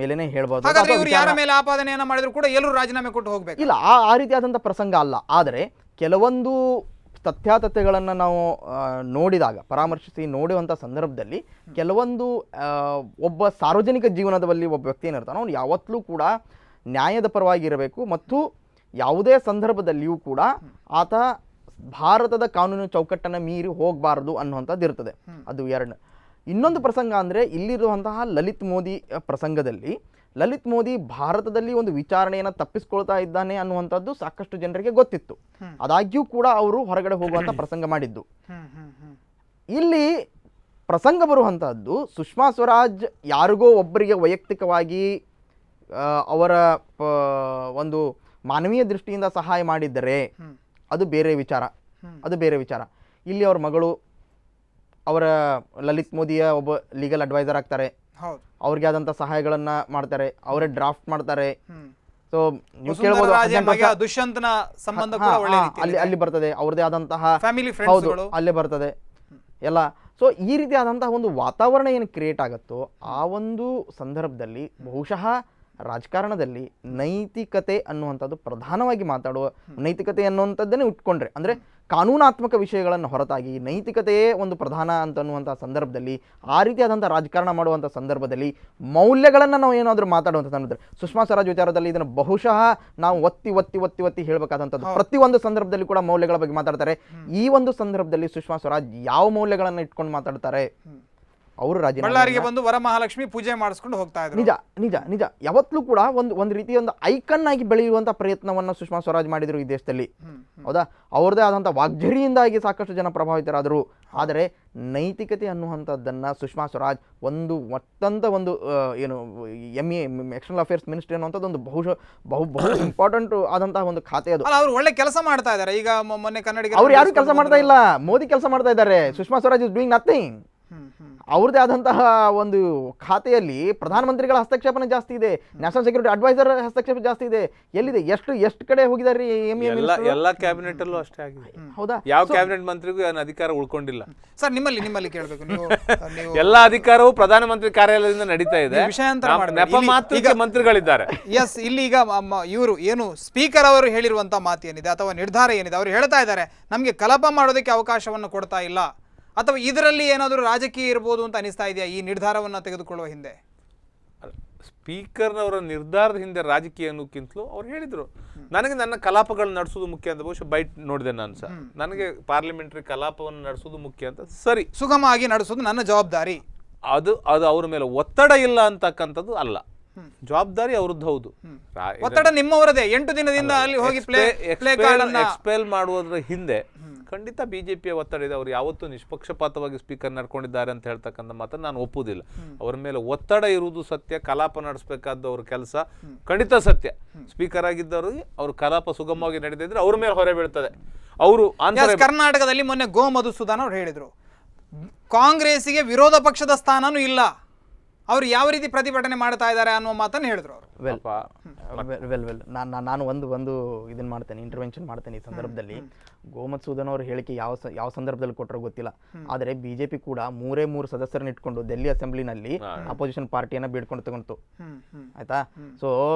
ಮೇಲೆನೆ ಹೇಳ್ಬೋದು. ಯಾರ ಮೇಲೆ ಆಪಾದನೆಯನ್ನ ಮಾಡಿದ್ರು ಕೂಡ ಎಲ್ಲರೂ ರಾಜೀನಾಮೆ ಕೊಟ್ಟು ಹೋಗ್ಬೇಕು ಇಲ್ಲ, ಆ ರೀತಿಯಾದಂಥ ಪ್ರಸಂಗ ಅಲ್ಲ. ಆದರೆ ಕೆಲವೊಂದು ತಥ್ಯಾತಥ್ಯಗಳನ್ನು ನಾವು ನೋಡಿದಾಗ, ಪರಾಮರ್ಶಿಸಿ ನೋಡುವಂಥ ಸಂದರ್ಭದಲ್ಲಿ ಕೆಲವೊಂದು ಒಬ್ಬ ಸಾರ್ವಜನಿಕ ಜೀವನದಲ್ಲಿ ಒಬ್ಬ ವ್ಯಕ್ತಿ ಏನಿರ್ತಾನೋ ಅವನು ಯಾವತ್ತೂ ಕೂಡ ನ್ಯಾಯದ ಪರವಾಗಿ ಇರಬೇಕು ಮತ್ತು ಯಾವುದೇ ಸಂದರ್ಭದಲ್ಲಿಯೂ ಕೂಡ ಆತ ಭಾರತದ ಕಾನೂನು ಚೌಕಟ್ಟನ್ನು ಮೀರಿ ಹೋಗಬಾರದು ಅನ್ನುವಂಥದ್ದು ಇರ್ತದೆ. ಅದು ಎರಡು. ಇನ್ನೊಂದು ಪ್ರಸಂಗ ಅಂದರೆ ಇಲ್ಲಿರುವಂತಹ ಲಲಿತ್ ಮೋದಿ ಪ್ರಸಂಗದಲ್ಲಿ ಲಲಿತ್ ಮೋದಿ ಭಾರತದಲ್ಲಿ ಒಂದು ವಿಚಾರಣೆಯನ್ನು ತಪ್ಪಿಸ್ಕೊಳ್ತಾ ಇದ್ದಾನೆ ಅನ್ನುವಂಥದ್ದು ಸಾಕಷ್ಟು ಜನರಿಗೆ ಗೊತ್ತಿತ್ತು. ಆದಾಗ್ಯೂ ಕೂಡ ಅವರು ಹೊರಗಡೆ ಹೋಗುವಂಥ ಪ್ರಸಂಗ ಮಾಡಿದ್ದು. ಇಲ್ಲಿ ಪ್ರಸಂಗ ಬರುವಂತಹದ್ದು ಸುಷ್ಮಾ ಸ್ವರಾಜ್ ಯಾರಿಗೋ ಒಬ್ಬರಿಗೆ ವೈಯಕ್ತಿಕವಾಗಿ ಅವರ ಒಂದು ಮಾನವೀಯ ದೃಷ್ಟಿಯಿಂದ ಸಹಾಯ ಮಾಡಿದ್ದರೆ ಅದು ಬೇರೆ ವಿಚಾರ, ಇಲ್ಲಿ ಅವ್ರ ಮಗಳು ಅವರ ಲಲಿತ್ ಮೋದಿಯ ಒಬ್ಬ ಲೀಗಲ್ ಅಡ್ವೈಸರ್ ಆಗ್ತಾರೆ, ಅವ್ರಿಗೆ ಆದಂಥ ಸಹಾಯಗಳನ್ನ ಮಾಡ್ತಾರೆ, ಅವರೇ ಡ್ರಾಫ್ಟ್ ಮಾಡ್ತಾರೆ. ಸೊ ನೀವು ಕೇಳ್ಬೋದು ದುಷ್ಯಂತನ ಸಂಬಂಧ ಅಲ್ಲಿ ಬರ್ತದೆ, ಅವ್ರದೇ ಆದಂತಹ ಫ್ಯಾಮಿಲಿ ಹೌದು ಅಲ್ಲೇ ಬರ್ತದೆ ಎಲ್ಲ. ಸೊ ಈ ರೀತಿ ಆದಂತಹ ಒಂದು ವಾತಾವರಣ ಏನು ಕ್ರಿಯೇಟ್ ಆಗುತ್ತೋ ಆ ಒಂದು ಸಂದರ್ಭದಲ್ಲಿ ಬಹುಶಃ ರಾಜಕಾರಣದಲ್ಲಿ ನೈತಿಕತೆ ಅನ್ನುವಂಥದ್ದು ಪ್ರಧಾನವಾಗಿ ಮಾತಾಡುವ, ನೈತಿಕತೆ ಅನ್ನುವಂಥದ್ದನ್ನೇ ಉಟ್ಕೊಂಡ್ರೆ ಅಂದರೆ ಕಾನೂನಾತ್ಮಕ ವಿಷಯಗಳನ್ನು ಹೊರತಾಗಿ ನೈತಿಕತೆಯೇ ಒಂದು ಪ್ರಧಾನ ಅಂತನ್ನುವಂಥ ಸಂದರ್ಭದಲ್ಲಿ, ಆ ರೀತಿಯಾದಂಥ ರಾಜಕಾರಣ ಮಾಡುವಂಥ ಸಂದರ್ಭದಲ್ಲಿ ಮೌಲ್ಯಗಳನ್ನು ನಾವು ಏನಾದರೂ ಮಾತಾಡುವಂಥ ಸಂದರ್ಭದಲ್ಲಿ ಸುಷ್ಮಾ ಸ್ವರಾಜ್ ವಿಚಾರದಲ್ಲಿ ಇದನ್ನು ಬಹುಶಃ ನಾವು ಒತ್ತಿ ಹೇಳಬೇಕಾದಂಥದ್ದು. ಪ್ರತಿಯೊಂದು ಸಂದರ್ಭದಲ್ಲಿ ಕೂಡ ಮೌಲ್ಯಗಳ ಬಗ್ಗೆ ಮಾತಾಡ್ತಾರೆ. ಈ ಒಂದು ಸಂದರ್ಭದಲ್ಲಿ ಸುಷ್ಮಾ ಸ್ವರಾಜ್ ಯಾವ ಮೌಲ್ಯಗಳನ್ನು ಇಟ್ಕೊಂಡು ಮಾತಾಡ್ತಾರೆ? ಅವರು ಬಳ್ಳಾರಿಗೆ ಬಂದು ವರಮಹಾಲಕ್ಷ್ಮಿ ಪೂಜೆ ಮಾಡಿಸ್ಕೊಂಡು ಹೋಗ್ತಾ ಇದ್ರು. ನಿಜ ಯಾವತ್ತೂ ಕೂಡ ಒಂದು ರೀತಿಯ ಒಂದು ಐಕನ್ ಆಗಿ ಬೆಳೆಯುವಂತ ಪ್ರಯತ್ನವನ್ನ ಸುಷ್ಮಾ ಸ್ವರಾಜ್ ಮಾಡಿದ್ರು ಈ ದೇಶದಲ್ಲಿ. ಹೌದಾ, ಅವ್ರದೇ ಆದಂತ ವಾಗ್ಝರಿಯಿಂದಾಗಿ ಸಾಕಷ್ಟು ಜನ ಪ್ರಭಾವಿತರಾದರು. ಆದರೆ ನೈತಿಕತೆ ಅನ್ನುವಂಥದ್ದನ್ನ ಸುಷ್ಮಾ ಸ್ವರಾಜ್ ಒಂದು ಅತ್ಯಂತ ಒಂದು ಏನು ಎಕ್ಸ್ಟರ್ನಲ್ ಅಫೇರ್ಸ್ ಮಿನಿಸ್ಟ್ರಿ ಅನ್ನುವಂಥದ್ದು ಒಂದು ಬಹು ಇಂಪಾರ್ಟೆಂಟ್ ಆದಂತಹ ಒಂದು ಖಾತೆ ಅದು. ಅವ್ರು ಒಳ್ಳೆ ಕೆಲಸ ಮಾಡ್ತಾ ಇದ್ದಾರೆ. ಈಗ ಮೊನ್ನೆ ಕನ್ನಡಿಗ ಅವ್ರು ಯಾರು ಕೆಲಸ ಮಾಡ್ತಾ ಇಲ್ಲ, ಮೋದಿ ಕೆಲಸ ಮಾಡ್ತಾ ಇದ್ದಾರೆ. Sushma Swaraj is doing nothing. ಅವ್ರದೇ ಆದಂತಹ ಒಂದು ಖಾತೆಯಲ್ಲಿ ಪ್ರಧಾನಮಂತ್ರಿಗಳ ಹಸ್ತಕ್ಷೇಪನೆ ಜಾಸ್ತಿ ಇದೆ, ನ್ಯಾಷನಲ್ ಸೆಕ್ಯೂರಿಟಿ ಅಡ್ವೈಸರ್ ಹಸ್ತಕ್ಷೇಪ ಜಾಸ್ತಿ ಇದೆ. ಎಲ್ಲಿದೆ, ಎಷ್ಟು ಕಡೆ ಹೋಗಿದ್ದಾರೆ ಎಲ್ಲ ಕ್ಯಾಬಿನೆಟ್ ಅಲ್ಲೂ ಅಷ್ಟೇ ಆಗಿದೆ. ಹೌದಾ, ಯಾವ ಕ್ಯಾಬಿನೆಟ್ ಮಂತ್ರಿಗೂ ಏನು ಅಧಿಕಾರ ಉಳ್ಕೊಂಡಿಲ್ಲ. ಸರ್ ನಿಮ್ಮಲ್ಲಿ ಕೇಳಬೇಕು, ಎಲ್ಲ ಅಧಿಕಾರವು ಪ್ರಧಾನಮಂತ್ರಿ ಕಾರ್ಯಾಲಯದಿಂದ ನಡೀತಾ ಇದೆ. ನೆಪ ಮಾತ್ರ ಮಂತ್ರಿಗಳಿದ್ದಾರೆ. ಎಸ್, ಇಲ್ಲಿ ಈಗ ಇವರು ಏನು ಸ್ಪೀಕರ್ ಅವರು ಹೇಳಿರುವಂತ ಮಾತು ಏನಿದೆ ಅಥವಾ ನಿರ್ಧಾರ ಏನಿದೆ, ಅವರು ಹೇಳ್ತಾ ಇದ್ದಾರೆ ನಮಗೆ ಕಲಾಪ ಮಾಡೋದಕ್ಕೆ ಅವಕಾಶವನ್ನು ಕೊಡ್ತಾ ಇಲ್ಲ, ಅಥವಾ ಇದರಲ್ಲಿ ಏನಾದರೂ ರಾಜಕೀಯ ಇರ್ಬೋದು ಅಂತ ಅನಿಸ್ತಾ ಇದೆಯಾ ಈ ನಿರ್ಧಾರವನ್ನು ತೆಗೆದುಕೊಳ್ಳುವ ಹಿಂದೆ? ಸ್ಪೀಕರ್ನವರ ನಿರ್ಧಾರದ ಹಿಂದೆ ರಾಜಕೀಯ ಅನ್ನೋಕ್ಕಿಂತಲೂ ಅವ್ರು ಹೇಳಿದ್ರು ನನಗೆ ನನ್ನ ಕಲಾಪಗಳನ್ನ ನಡೆಸೋದು ಮುಖ್ಯ ಅಂತ. ಬಹುಶಃ ಬೈಟ್ ನೋಡಿದೆ ನಾನು ಸಹ, ನನಗೆ ಪಾರ್ಲಿಮೆಂಟರಿ ಕಲಾಪವನ್ನು ನಡೆಸೋದು ಮುಖ್ಯ ಅಂತ. ಸರಿ, ಸುಗಮವಾಗಿ ನಡೆಸೋದು ನನ್ನ ಜವಾಬ್ದಾರಿ, ಅದು ಅವ್ರ ಮೇಲೆ ಒತ್ತಡ ಇಲ್ಲ ಅಂತಕ್ಕಂಥದ್ದು ಅಲ್ಲ. ಜವಾಬ್ದಾರಿ ಅವ್ರದ್ದು ಹೌದು, ಒತ್ತಡ ನಿಮ್ಮವರದೇ. 8 ದಿನದಿಂದ ಅಲ್ಲಿ ಹೋಗಿ ಎಕ್ಸ್ಪೆಲ್ ಮಾಡುವುದರ ಹಿಂದೆ ಖಂಡಿತ ಬಿಜೆಪಿಯ ಒತ್ತಡ ಇದೆ. ಅವರು ಯಾವತ್ತೂ ನಿಷ್ಪಕ್ಷಪಾತವಾಗಿ ಸ್ಪೀಕರ್ ನಡ್ಕೊಂಡಿದ್ದಾರೆ ಅಂತ ಹೇಳ್ತಕ್ಕಂಥ ಮಾತನ್ನು ನಾನು ಒಪ್ಪುವುದಿಲ್ಲ. ಅವರ ಮೇಲೆ ಒತ್ತಡ ಇರುವುದು ಸತ್ಯ, ಕಲಾಪ ನಡೆಸಬೇಕಾದ ಅವ್ರ ಕೆಲಸ ಖಂಡಿತ ಸತ್ಯ. ಸ್ಪೀಕರ್ ಆಗಿದ್ದವರಿಗೆ ಅವ್ರ ಕಲಾಪ ಸುಗಮವಾಗಿ ನಡೆದಿದ್ರೆ ಅವ್ರ ಮೇಲೆ ಹೊರೆ ಬೀಳ್ತದೆ. ಅವರು ಕರ್ನಾಟಕದಲ್ಲಿ ಮೊನ್ನೆ ಗೋ ಮಧುಸೂದನ್ ಅವ್ರು ಹೇಳಿದ್ರು ಕಾಂಗ್ರೆಸ್ಸಿಗೆ ವಿರೋಧ ಪಕ್ಷದ ಸ್ಥಾನನೂ ಇಲ್ಲ, ಅವ್ರು ಯಾವ ರೀತಿ ಪ್ರತಿಭಟನೆ ಮಾಡ್ತಾ ಇದ್ದಾರೆ ಅನ್ನುವ ಮಾತನ್ನು ಹೇಳಿದ್ರು ಅವರು. ನಾನು ಒಂದು ಇದನ್ನ ಮಾಡ್ತೇನೆ, ಇಂಟರ್ವೆನ್ಷನ್ ಮಾಡ್ತೇನೆ ಈ ಸಂದರ್ಭದಲ್ಲಿ. ಗೋಮಧುಸೂದನ್ ಅವ್ರ ಹೇಳಿಕೆ ಯಾವ ಸಂದರ್ಭದಲ್ಲಿ ಕೊಟ್ಟರೋ ಗೊತ್ತಿಲ್ಲ, ಆದರೆ ಬಿಜೆಪಿ ಕೂಡ 3 ಸದಸ್ಯರನ್ನ ಇಟ್ಕೊಂಡು ಡೆಲ್ಲಿ ಅಸೆಂಬ್ಲಿನಲ್ಲಿ ಅಪೋಸಿಷನ್ ಪಾರ್ಟಿಯನ್ನ ಬೇಡ್ಕೊಂಡು ತಗೊಂತು. ಆಯ್ತಾ, ಸೊ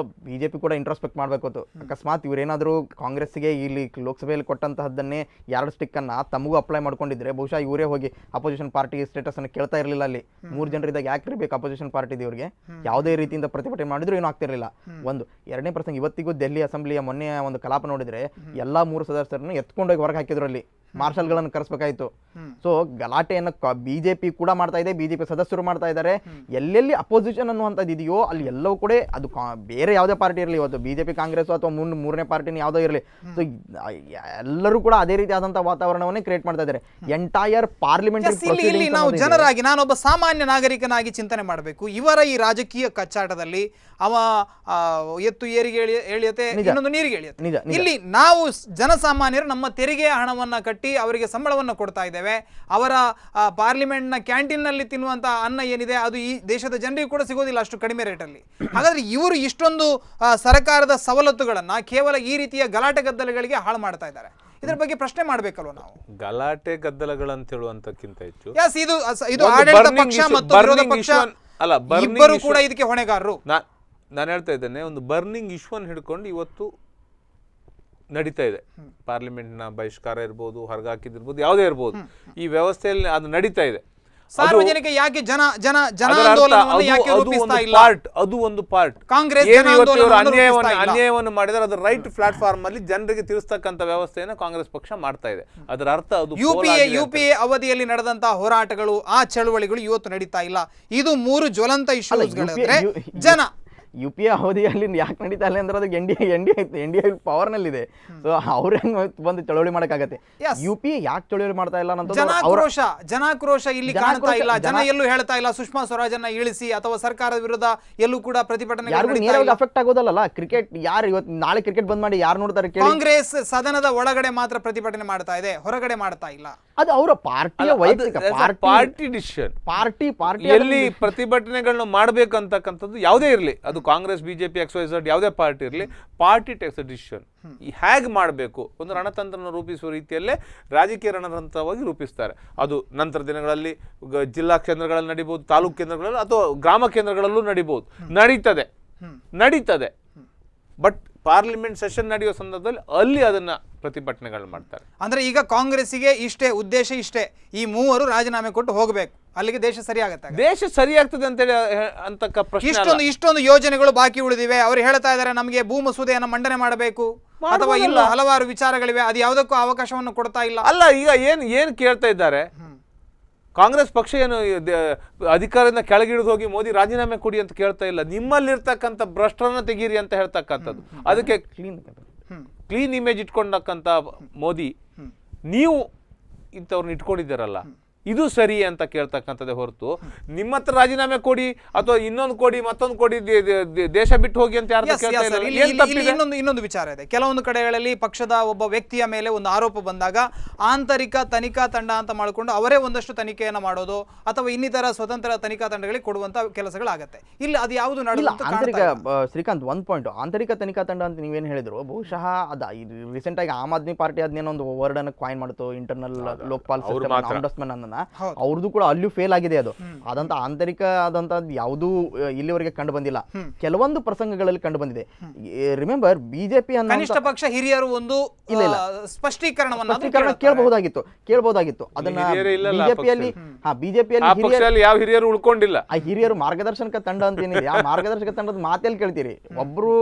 ಬಿಜೆಪಿ ಕೂಡ ಇಂಟ್ರೋಸ್ಪೆಕ್ಟ್ ಮಾಡ್ಬೇಕು. ಅಕಸ್ಮಾತ್ ಇವ್ರೇನಾದ್ರೂ ಕಾಂಗ್ರೆಸ್ಗೆ ಇಲ್ಲಿ ಲೋಕಸಭೆಯಲ್ಲಿ ಕೊಟ್ಟಂತಹದ್ದನ್ನೇ 2 ಸ್ಟಿಕ್ ಅನ್ನ ತಮಗೂ ಅಪ್ಲೈ ಮಾಡ್ಕೊಂಡಿದ್ರೆ ಬಹುಶಃ ಇವರೇ ಹೋಗಿ ಅಪೋಸಿಷನ್ ಪಾರ್ಟಿ ಸ್ಟೇಟಸ್ ಅನ್ನು ಕೇಳ್ತಾ ಇರಲಿಲ್ಲ. ಅಲ್ಲಿ 3 ಜನರಿದ್ದಾಗ ಯಾಕೆ ಇರಬೇಕು ಅಪೋಸಿಷನ್ ಪಾರ್ಟಿ ಇವ್ರಿಗೆ? ಯಾವುದೇ ರೀತಿಯಿಂದ ಪ್ರತಿಭಟನೆ ಮಾಡಿದ್ರು ಏನೂ ಆಗ್ತಿರ್ಲಿಲ್ಲ. ಒಂದು ಎರಡನೇ ಪ್ರಸಂಗ, ಇವತ್ತಿಗೂ ಡೆಲ್ಲಿ ಅಸೆಂಬ್ಲಿಯ ಮೊನ್ನೆ ಒಂದು ಕಲಾಪ ನೋಡಿದ್ರೆ ಎಲ್ಲಾ 3 ಸದಸ್ಯರನ್ನು ಎತ್ಕೊಂಡೋಗಿ ಹೊರಗೆ ಹಾಕಿದ್ರು. ಅಲ್ಲಿ ಮಾರ್ಷಲ್ಗಳನ್ನು ಕರೆಸಬೇಕಾಯಿತು. ಸೊ ಗಲಾಟೆಯನ್ನು ಬಿಜೆಪಿ ಕೂಡ ಮಾಡ್ತಾ ಇದೆ, ಬಿಜೆಪಿ ಸದಸ್ಯರು ಮಾಡ್ತಾ ಇದ್ದಾರೆ. ಎಲ್ಲೆಲ್ಲಿ ಅಪೋಸಿಷನ್ ಅನ್ನುವಂಥದ್ದು ಇದೆಯೋ ಅಲ್ಲಿ ಎಲ್ಲವೂ ಕೂಡ ಅದು ಬೇರೆ ಯಾವುದೇ ಪಾರ್ಟಿ ಇರಲಿ, ಇವತ್ತು ಬಿಜೆಪಿ ಕಾಂಗ್ರೆಸ್ ಅಥವಾ 3ನೇ ಪಾರ್ಟಿನ ಯಾವುದೋ ಇರಲಿ, ಸೊ ಎಲ್ಲರೂ ಕೂಡ ಅದೇ ರೀತಿ ಆದಂತಹ ವಾತಾವರಣವನ್ನೇ ಕ್ರಿಯೇಟ್ ಮಾಡ್ತಾ ಇದ್ದಾರೆ. ಎಂಟೈರ್ ಪಾರ್ಲಿಮೆಂಟ್ ಇಲ್ಲಿ ನಾವು ಜನರಾಗಿ, ನಾನೊಬ್ಬ ಸಾಮಾನ್ಯ ನಾಗರಿಕನಾಗಿ ಚಿಂತನೆ ಮಾಡಬೇಕು. ಇವರ ಈ ರಾಜಕೀಯ ಕಚ್ಚಾಟದಲ್ಲಿ ಅವ ಎತ್ತು ಏರಿಗೆ ಎಳೆಯತೆ, ಇನ್ನೊಂದು ನೀರಿಗೆ ಎಳೆಯತೆ. ಇಲ್ಲಿ ನಾವು ಜನಸಾಮಾನ್ಯರು ನಮ್ಮ ತೆರಿಗೆ ಹಣವನ್ನ ಕಟ್ಟಿ ಅವರಿಗೆ ಸಂಬಳವನ್ನು ಕೊಡ್ತಾ ಇದ್ದೇವೆ. ಅವರ ಪಾರ್ಲಿಮೆಂಟ್ನ ಕ್ಯಾಂಟೀನ್ನಲ್ಲಿ ತಿನ್ನುವಂಥ ಅನ್ನ ಏನಿದೆ ಅದು ಈ ದೇಶದ ಜನರಿಗೂ ಕೂಡ ಸಿಗೋದಿಲ್ಲ ಅಷ್ಟು ಕಡಿಮೆ ರೇಟಲ್ಲಿ. ಹಾಗಾದ್ರೆ ಇವರು ಇಷ್ಟೊಂದು ಸರ್ಕಾರದ ಸವಲತ್ತುಗಳನ್ನು ಕೇವಲ ಈ ರೀತಿಯ ಗಲಾಟೆ ಗದ್ದಲಗಳಿಗೆ ಹಾಳು ಮಾಡ್ತಾ ಇದ್ದಾರೆ. ಇದರ ಬಗ್ಗೆ ಪ್ರಶ್ನೆ ಮಾಡಬೇಕಲ್ವ ನಾವು? ಗಲಾಟೆ ಗದ್ದಲಗಳಂತ ಹೇಳುವಂತಕ್ಕಿಂತ ಹೆಚ್ಚು ಇದು ಆಡಳಿತ ಪಕ್ಷ ಮತ್ತು ವಿರೋಧ ಪಕ್ಷ ಇಬ್ಬರು ಕೂಡ ಇದಕ್ಕೆ ಹೊಣೆಗಾರರು. ನಾನು ಹೇಳ್ತಾ ಇದ್ದೇನೆ, ಒಂದು ಬರ್ನಿಂಗ್ ಇಶ್ಯೂವನ್ನು ಹಿಡ್ಕೊಂಡು ಇವತ್ತು ನಡೀತಾ ಇದೆ. ಪಾರ್ಲಿಮೆಂಟ್ನ ಬಹಿಷ್ಕಾರ ಇರ್ಬೋದು, ಹೊರಗಾಕಿದಿರ್ಬೋದು, ಯಾವುದೇ ಇರ್ಬೋದು, ಈ ವ್ಯವಸ್ಥೆಯಲ್ಲಿ ಅದು ನಡೀತಾ ಇದೆ. ಸಾರ್ವಜನಿಕ ಯಾಕೆ ಅದು ಒಂದು ಪಾರ್ಟ್. ಕಾಂಗ್ರೆಸ್ ಅನ್ಯಾಯವನ್ನು ಮಾಡಿದರೆ ಅದು ರೈಟ್ ಪ್ಲಾಟ್ಫಾರ್ಮ್ ಅಲ್ಲಿ ಜನರಿಗೆ ತಿಳಿಸ್ತಕ್ಕಂಥ ವ್ಯವಸ್ಥೆಯನ್ನು ಕಾಂಗ್ರೆಸ್ ಪಕ್ಷ ಮಾಡ್ತಾ ಇದೆ. ಅದರ ಅರ್ಥ ಅದು ಯುಪಿಎ ಅವಧಿಯಲ್ಲಿ ನಡೆದಂತಹ ಹೋರಾಟಗಳು, ಆ ಚಳುವಳಿಗಳು ಇವತ್ತು ನಡೀತಾ ಇಲ್ಲ. ಇದು 3 ಜ್ವಲಂತ ಇಶ್ಯೂಸ್ಗಳಿದ್ರೆ UPA ಅವಧಿಯಲ್ಲಿ ಯಾಕೆ ನಡೀತಾ ಇಲ್ಲ ಅಂದ್ರೆ ಅದಕ್ಕೆ NDA ಪವರ್ನಲ್ಲಿದೆ. ಸೊ ಅವ್ರು ಹೆಂಗೆ ಬಂದು ಚಳವಳಿ ಮಾಡೋಕ್ಕಾಗತ್ತೆ? UPA ಯಾಕೆ ಚಳವಳಿ ಮಾಡ್ತಾ ಇಲ್ಲ ಅನ್ನೋದು ಜನಾಕ್ರೋಶ ಇಲ್ಲಿ ಕಾಣ್ತಾ ಇಲ್ಲ. ಜನ ಎಲ್ಲೂ ಹೇಳ್ತಾ ಇಲ್ಲ ಸುಷ್ಮಾ ಸ್ವರಾಜನ್ನ ಇಳಿಸಿ ಅಥವಾ ಸರ್ಕಾರದ ವಿರುದ್ಧ ಎಲ್ಲೂ ಕೂಡ ಪ್ರತಿಭಟನೆ ಯಾರಿಗೂ ನೇರವಾಗಿ ಅಫೆಕ್ಟ್ ಆಗೋದಲ್ಲ. ಕ್ರಿಕೆಟ್ ಯಾರು ಇವತ್ತು ನಾಳೆ ಕ್ರಿಕೆಟ್ ಬಂದ್ ಮಾಡಿ ಯಾರು ನೋಡ್ತಾರೆ? ಕಾಂಗ್ರೆಸ್ ಸದನದ ಒಳಗಡೆ ಮಾತ್ರ ಪ್ರತಿಭಟನೆ ಮಾಡ್ತಾ ಇದೆ, ಹೊರಗಡೆ ಮಾಡ್ತಾ ಇಲ್ಲ. ಅದು ಅವರ ಪಾರ್ಟಿಯ ವೈಯಕ್ತಿಕ ಪಾರ್ಟಿ ಡಿಸಿಷನ್. ಪಾರ್ಟಿ ಎಲ್ಲಿ ಪ್ರತಿಭಟನೆಗಳನ್ನ ಮಾಡ್ಬೇಕಂತಕ್ಕಂಥದ್ದು ಯಾವುದೇ ಇರಲಿ, ಅದು ಕಾಂಗ್ರೆಸ್, ಬಿಜೆಪಿ, XYZ ಯಾವುದೇ ಪಾರ್ಟಿ ಇರಲಿ, ಪಾರ್ಟಿ ಟೇಕ್ಸ್ ಅ ಡಿಸಿಷನ್. ಹೇಗೆ ಮಾಡಬೇಕು ಒಂದು ರಣತಂತ್ರನ ರೂಪಿಸುವ ರೀತಿಯಲ್ಲೇ ರಾಜಕೀಯ ರಣತಂತ್ರವಾಗಿ ರೂಪಿಸ್ತಾರೆ. ಅದು ನಂತರ ದಿನಗಳಲ್ಲಿ ಜಿಲ್ಲಾ ಕೇಂದ್ರಗಳಲ್ಲಿ ನಡೀಬಹುದು, ತಾಲೂಕು ಕೇಂದ್ರಗಳಲ್ಲಿ ಅಥವಾ ಗ್ರಾಮ ಕೇಂದ್ರಗಳಲ್ಲೂ ನಡೀಬಹುದು, ನಡೀತದೆ. ಬಟ್ ಪಾರ್ಲಿಮೆಂಟ್ ಸೆಷನ್ ನಡೆಯುವ ಸಂದರ್ಭದಲ್ಲಿ ಅಲ್ಲಿ ಅದನ್ನ ಪ್ರತಿಭಟನೆಗಳು ಮಾಡ್ತಾರೆ. ಅಂದ್ರೆ ಈಗ ಕಾಂಗ್ರೆಸ್ಸಿಗೆ ಇಷ್ಟೇ ಉದ್ದೇಶ, ಇಷ್ಟೇ, ಈ ಮೂವರು ರಾಜೀನಾಮೆ ಕೊಟ್ಟು ಹೋಗಬೇಕು, ಅಲ್ಲಿಗೆ ದೇಶ ಸರಿಯಾಗುತ್ತೆ. ದೇಶ ಸರಿಯಾಗ್ತದೆ ಅಂತೇಳಿ ಅಂತಕ್ಕ ಪ್ರಶ್ನೆ. ಇಷ್ಟೊಂದು ಯೋಜನೆಗಳು ಬಾಕಿ ಉಳಿದಿವೆ. ಅವ್ರು ಹೇಳ್ತಾ ಇದ್ದಾರೆ ನಮಗೆ ಭೂ ಮಸೂದೆಯನ್ನು ಮಂಡನೆ ಮಾಡಬೇಕು ಅಥವಾ ಇಲ್ಲ ಹಲವಾರು ವಿಚಾರಗಳಿವೆ, ಅದು ಯಾವುದಕ್ಕೂ ಅವಕಾಶವನ್ನು ಕೊಡ್ತಾ ಇಲ್ಲ. ಅಲ್ಲ, ಈಗ ಏನ್ ಕೇಳ್ತಾ ಇದ್ದಾರೆ, ಕಾಂಗ್ರೆಸ್ ಪಕ್ಷ ಏನು ಅಧಿಕಾರದಿಂದ ಕೆಳಗಿಳಿದು ಹೋಗಿ ಮೋದಿ ರಾಜೀನಾಮೆ ಕೊಡಿ ಅಂತ ಕೇಳ್ತಾ ಇಲ್ಲ. ನಿಮ್ಮಲ್ಲಿರ್ತಕ್ಕಂಥ ಭ್ರಷ್ಟರನ್ನ ತೆಗೀರಿ ಅಂತ ಹೇಳ್ತಕ್ಕಂಥದ್ದು. ಅದಕ್ಕೆ ಕ್ಲೀನ್ ಇಮೇಜ್ ಇಟ್ಕೊಂಡಕ್ಕಂಥ ಮೋದಿ, ನೀವು ಇಂಥವ್ರನ್ನ ಇಟ್ಕೊಂಡಿದ್ದೀರಲ್ಲ, ಇದು ಸರಿ ಅಂತ ಕೇಳ್ತಕ್ಕಂಥದ್ದೇ ಹೊರತು ನಿಮ್ಮ ಹತ್ರ ರಾಜೀನಾಮೆ ಕೊಡಿ ಅಥವಾ ಇನ್ನೊಂದು ಕೊಡಿ ಮತ್ತೊಂದು ಕೊಡಿ ದೇಶ ಬಿಟ್ಟು ಹೋಗಿ ಅಂತ ಯಾರು ಕೇಳ್ತಾ ಇಲ್ಲ. ಇನ್ನೊಂದು ವಿಚಾರ ಇದೆ. ಕೆಲವೊಂದು ಕಡೆಗಳಲ್ಲಿ ಪಕ್ಷದ ಒಬ್ಬ ವ್ಯಕ್ತಿಯ ಮೇಲೆ ಒಂದು ಆರೋಪ ಬಂದಾಗ ಆಂತರಿಕ ತನಿಖಾ ತಂಡ ಅಂತ ಮಾಡಿಕೊಂಡು ಅವರೇ ಒಂದಷ್ಟು ತನಿಖೆಯನ್ನು ಮಾಡೋದು ಅಥವಾ ಇನ್ನಿತರ ಸ್ವತಂತ್ರ ತನಿಖಾ ತಂಡಗಳಿಗೆ ಕೊಡುವಂತ ಕೆಲಸಗಳಾಗತ್ತೆ. ಇಲ್ಲಿ ಅದು ಯಾವುದು ನಡೆಯಲ್ಲ. ಶ್ರೀಕಾಂತ್, ಒಂದು ಪಾಯಿಂಟ್, ಆಂತರಿಕ ತನಿಖಾ ತಂಡ ಅಂತ ನೀವೇನು ಹೇಳಿದ್ರು, ಬಹುಶಃ ಅದ ರೀಸೆಂಟ್ ಆಗಿ ಆಮ್ ಆದ್ಮಿ ಪಾರ್ಟಿ ಅದನ್ನೇನೊಂದು ವರ್ಡ್ ಅನ್ನು ಕಾಯಿನ್ ಮಾಡ್ತು, ಇಂಟರ್ನಲ್ ಲೋಕ್ಪಾಲ್ ಸಿಸ್ಟಮ್ ಅನ್ನ. ಅವ್ರದ್ದು ಕೂಡ ಅಲ್ಲೂ ಫೇಲ್ ಆಗಿದೆ. ಅದು ಅದಂತ ಆಂತರಿಕ ಆದಂತ ಯಾವುದೂ ಇಲ್ಲಿವರೆಗೆ ಕಂಡು ಬಂದಿಲ್ಲ. ಕೆಲವೊಂದು ಪ್ರಸಂಗಗಳಲ್ಲಿ ಕಂಡು ಬಂದಿದೆ. ರಿಮೆಂಬರ್, ಬಿಜೆಪಿ ಕನಿಷ್ಠ ಪಕ್ಷ ಹಿರಿಯರು ಒಂದು ಸ್ಪಷ್ಟೀಕರಣ ಕೇಳಬಹುದಾಗಿತ್ತು. ಅದನ್ನ ಬಿಜೆಪಿಯಲ್ಲಿ ಯಾವ ಹಿರಿಯರು ಉಳ್ಕೊಂಡಿಲ್ಲ. ಆ ಹಿರಿಯರು ಮಾರ್ಗದರ್ಶಕ ತಂಡ ಅಂತ ಏನಿದೆ, ಆ ಮಾರ್ಗದರ್ಶಕ ತಂಡದ ಮಾತೆಲ್ಲಿ ಕೇಳ್ತೀರಿ? ಒಬ್ರು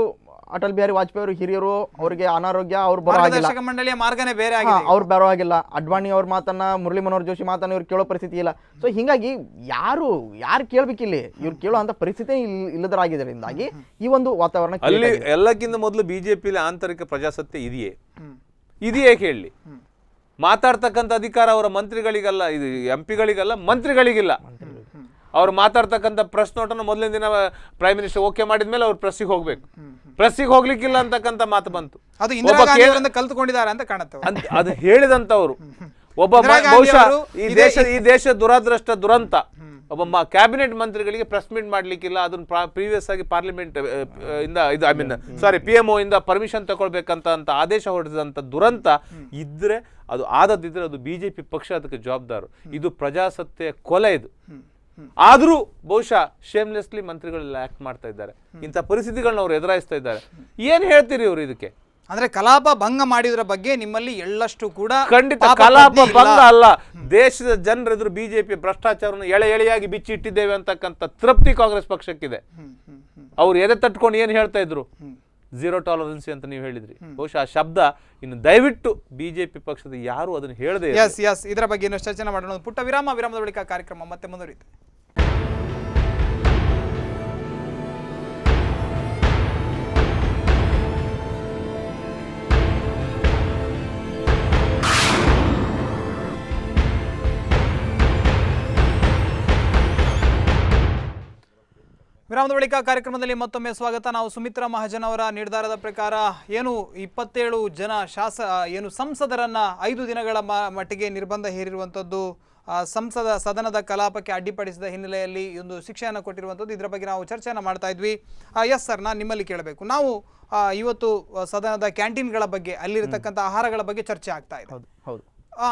ಅಟಲ್ ಬಿಹಾರಿ ವಾಜಪೇಯಿ ಅವರು ಹಿರಿಯರು, ಅವರಿಗೆ ಅನಾರೋಗ್ಯ, ಅವ್ರು ಬರೋ ಮಂಡಳಿಯ ಮಾರ್ಗನೇ ಬೇರೆ, ಅವ್ರು ಬರೋ ಆಗಿಲ್ಲ. ಅಡ್ವಾಣಿ ಅವ್ರ ಮಾತನ್ನ, ಮುರಳಿ ಮನೋಹರ್ ಜೋಶಿ ಮಾತನ್ನ ಇವ್ರು ಕೇಳೋ ಪರಿಸ್ಥಿತಿ ಇಲ್ಲ. ಸೊ ಹಿಂಗಾಗಿ ಯಾರು ಕೇಳ್ಬೇಕಿಲ್ಲಿ, ಇವ್ರು ಕೇಳೋ ಅಂತ ಪರಿಸ್ಥಿತಿ ಇಲ್ಲದರಾಗಿದ್ದರಿಂದಾಗಿ ಈ ಒಂದು ವಾತಾವರಣ. ಅಲ್ಲಿ ಎಲ್ಲಕ್ಕಿಂತ ಮೊದಲು ಬಿಜೆಪಿಲಿ ಆಂತರಿಕ ಪ್ರಜಾಸತ್ತೆ ಇದೆಯೇ ಹೇಳಿ. ಮಾತಾಡ್ತಕ್ಕಂಥ ಅಧಿಕಾರ ಅವರ ಮಂತ್ರಿಗಳಿಗಲ್ಲ, ಇದು MP ಗಳಿಗಲ್ಲ, ಮಂತ್ರಿಗಳಿಗಿಲ್ಲ. ಅವ್ರು ಮಾತಾಡ್ತಕ್ಕಂಥ ಪ್ರೆಸ್ ನೋಟನ್ನು ಮೊದಲನೇ ದಿನ ಪ್ರೈಮ್ ಮಿನಿಸ್ಟರ್ ಓಕೆ ಮಾಡಿದ್ಮೇಲೆ ಅವ್ರು ಪ್ರೆಸ್ಸಿಗೆ ಹೋಗ್ಬೇಕು. ಪ್ರೆಸ್ಸಿಗೆ ಹೋಗ್ಲಿಕ್ಕಿಲ್ಲ ಅಂತಕ್ಕಂಥ ಮಾತು ಬಂತು. ಅದು ಕಲ್ತ್ಕೊಂಡಿದ್ದಾರೆ ಅಂತ ಕಾಣುತ್ತೆ. ಅದು ಹೇಳಿದಂತವ್ರು ಒಬ್ಬ ಬಹುಶಃ ಈ ದೇಶ ದುರಂತ. ಒಬ್ಬ ಕ್ಯಾಬಿನೆಟ್ ಮಂತ್ರಿಗಳಿಗೆ ಪ್ರೆಸ್ ಮೀಟ್ ಮಾಡ್ಲಿಕ್ಕಿಲ್ಲ, ಅದನ್ನ ಪ್ರೀವಿಯಸ್ ಆಗಿ ಪಾರ್ಲಿಮೆಂಟ್ ಇಂದ PMO ಇಂದ ಪರ್ಮಿಷನ್ ತಗೊಳ್ಬೇಕಂತ ಆದೇಶ ಹೊರಡಿಸಿದಂತ ದುರಂತ ಇದ್ರೆ, ಅದು ಆದದಿದ್ರೆ ಅದು ಬಿಜೆಪಿ ಪಕ್ಷ ಅದಕ್ಕೆ ಜವಾಬ್ದಾರು. ಇದು ಪ್ರಜಾಸತ್ತೆಯ ಕೊಲೆ. ಇದು ಆದ್ರೂ ಬಹುಶಃ ಶೇಮ್ಲೆಸ್ಲಿ ಮಂತ್ರಿಗಳೆಲ್ಲ ಆಕ್ಟ್ ಮಾಡ್ತಾ ಇದ್ದಾರೆ. ಇಂಥ ಪರಿಸ್ಥಿತಿಗಳನ್ನ ಅವ್ರು ಎದುರಾಯಿಸ್ತಾ ಇದ್ದಾರೆ. ಏನ್ ಹೇಳ್ತೀರಿ ಇವ್ರು ಇದಕ್ಕೆ? ಅಂದ್ರೆ ಕಲಾಪ ಭಂಗ ಮಾಡಿದ್ರ ಬಗ್ಗೆ ನಿಮ್ಮಲ್ಲಿ ಎಳ್ಳಷ್ಟು ಕೂಡ ಖಂಡಿತ ಕಲಾಪ ಭಂಗ ಅಲ್ಲ, ದೇಶದ ಜನರೆದುರು ಬಿಜೆಪಿ ಭ್ರಷ್ಟಾಚಾರವನ್ನು ಎಳೆಯಾಗಿ ಬಿಚ್ಚಿಟ್ಟಿದ್ದೇವೆ ಅಂತಕ್ಕಂಥ ತೃಪ್ತಿ ಕಾಂಗ್ರೆಸ್ ಪಕ್ಷಕ್ಕಿದೆ. ಅವ್ರು ಎದೆ ತಟ್ಕೊಂಡು ಏನ್ ಹೇಳ್ತಾ ಇದ್ರು, ಝೀರೋ ಟಾಲರೆನ್ಸಿ ಅಂತ ನೀವು ಹೇಳಿದ್ರಿ. ಬಹುಶಃ ಆ ಶಬ್ದ ಇನ್ನು ದಯವಿಟ್ಟು ಬಿಜೆಪಿ ಪಕ್ಷದ ಯಾರು ಅದನ್ನು ಹೇಳದೆ. ಇದರ ಬಗ್ಗೆ ಇನ್ನಷ್ಟು ಚರ್ಚೆ ಮಾಡೋಣ. ಪುಟ್ಟ ವಿರಾಮದ ಬಳಿಕ ಕಾರ್ಯಕ್ರಮ ಮತ್ತೆ ಮುಂದುವರಿಯುತ್ತೆ. ವಿರಾಮದ ಬಳಿಕ ಕಾರ್ಯಕ್ರಮದಲ್ಲಿ ಮತ್ತೊಮ್ಮೆ ಸ್ವಾಗತ. ನಾವು ಸುಮಿತ್ರಾ ಮಹಾಜನ್ ಅವರ ನಿರ್ಧಾರದ ಪ್ರಕಾರ ಏನು 27 ಜನ ಸಂಸದರನ್ನ 5 ದಿನಗಳ ಮಟ್ಟಿಗೆ ನಿರ್ಬಂಧ ಹೇರಿರುವಂಥದ್ದು, ಸದನದ ಕಲಾಪಕ್ಕೆ ಅಡ್ಡಿಪಡಿಸಿದ ಹಿನ್ನೆಲೆಯಲ್ಲಿ ಒಂದು ಶಿಕ್ಷೆಯನ್ನು ಕೊಟ್ಟಿರುವಂಥದ್ದು. ಇದರ ಬಗ್ಗೆ ನಾವು ಚರ್ಚೆಯನ್ನು ಮಾಡ್ತಾ ಇದ್ವಿ. ಎಸ್ ಸರ್, ನಾನು ನಿಮ್ಮಲ್ಲಿ ಕೇಳಬೇಕು. ನಾವು ಇವತ್ತು ಸದನದ ಕ್ಯಾಂಟೀನ್ಗಳ ಬಗ್ಗೆ, ಅಲ್ಲಿರತಕ್ಕಂಥ ಆಹಾರಗಳ ಬಗ್ಗೆ ಚರ್ಚೆ ಆಗ್ತಾ ಇದೆ. ಹೌದು.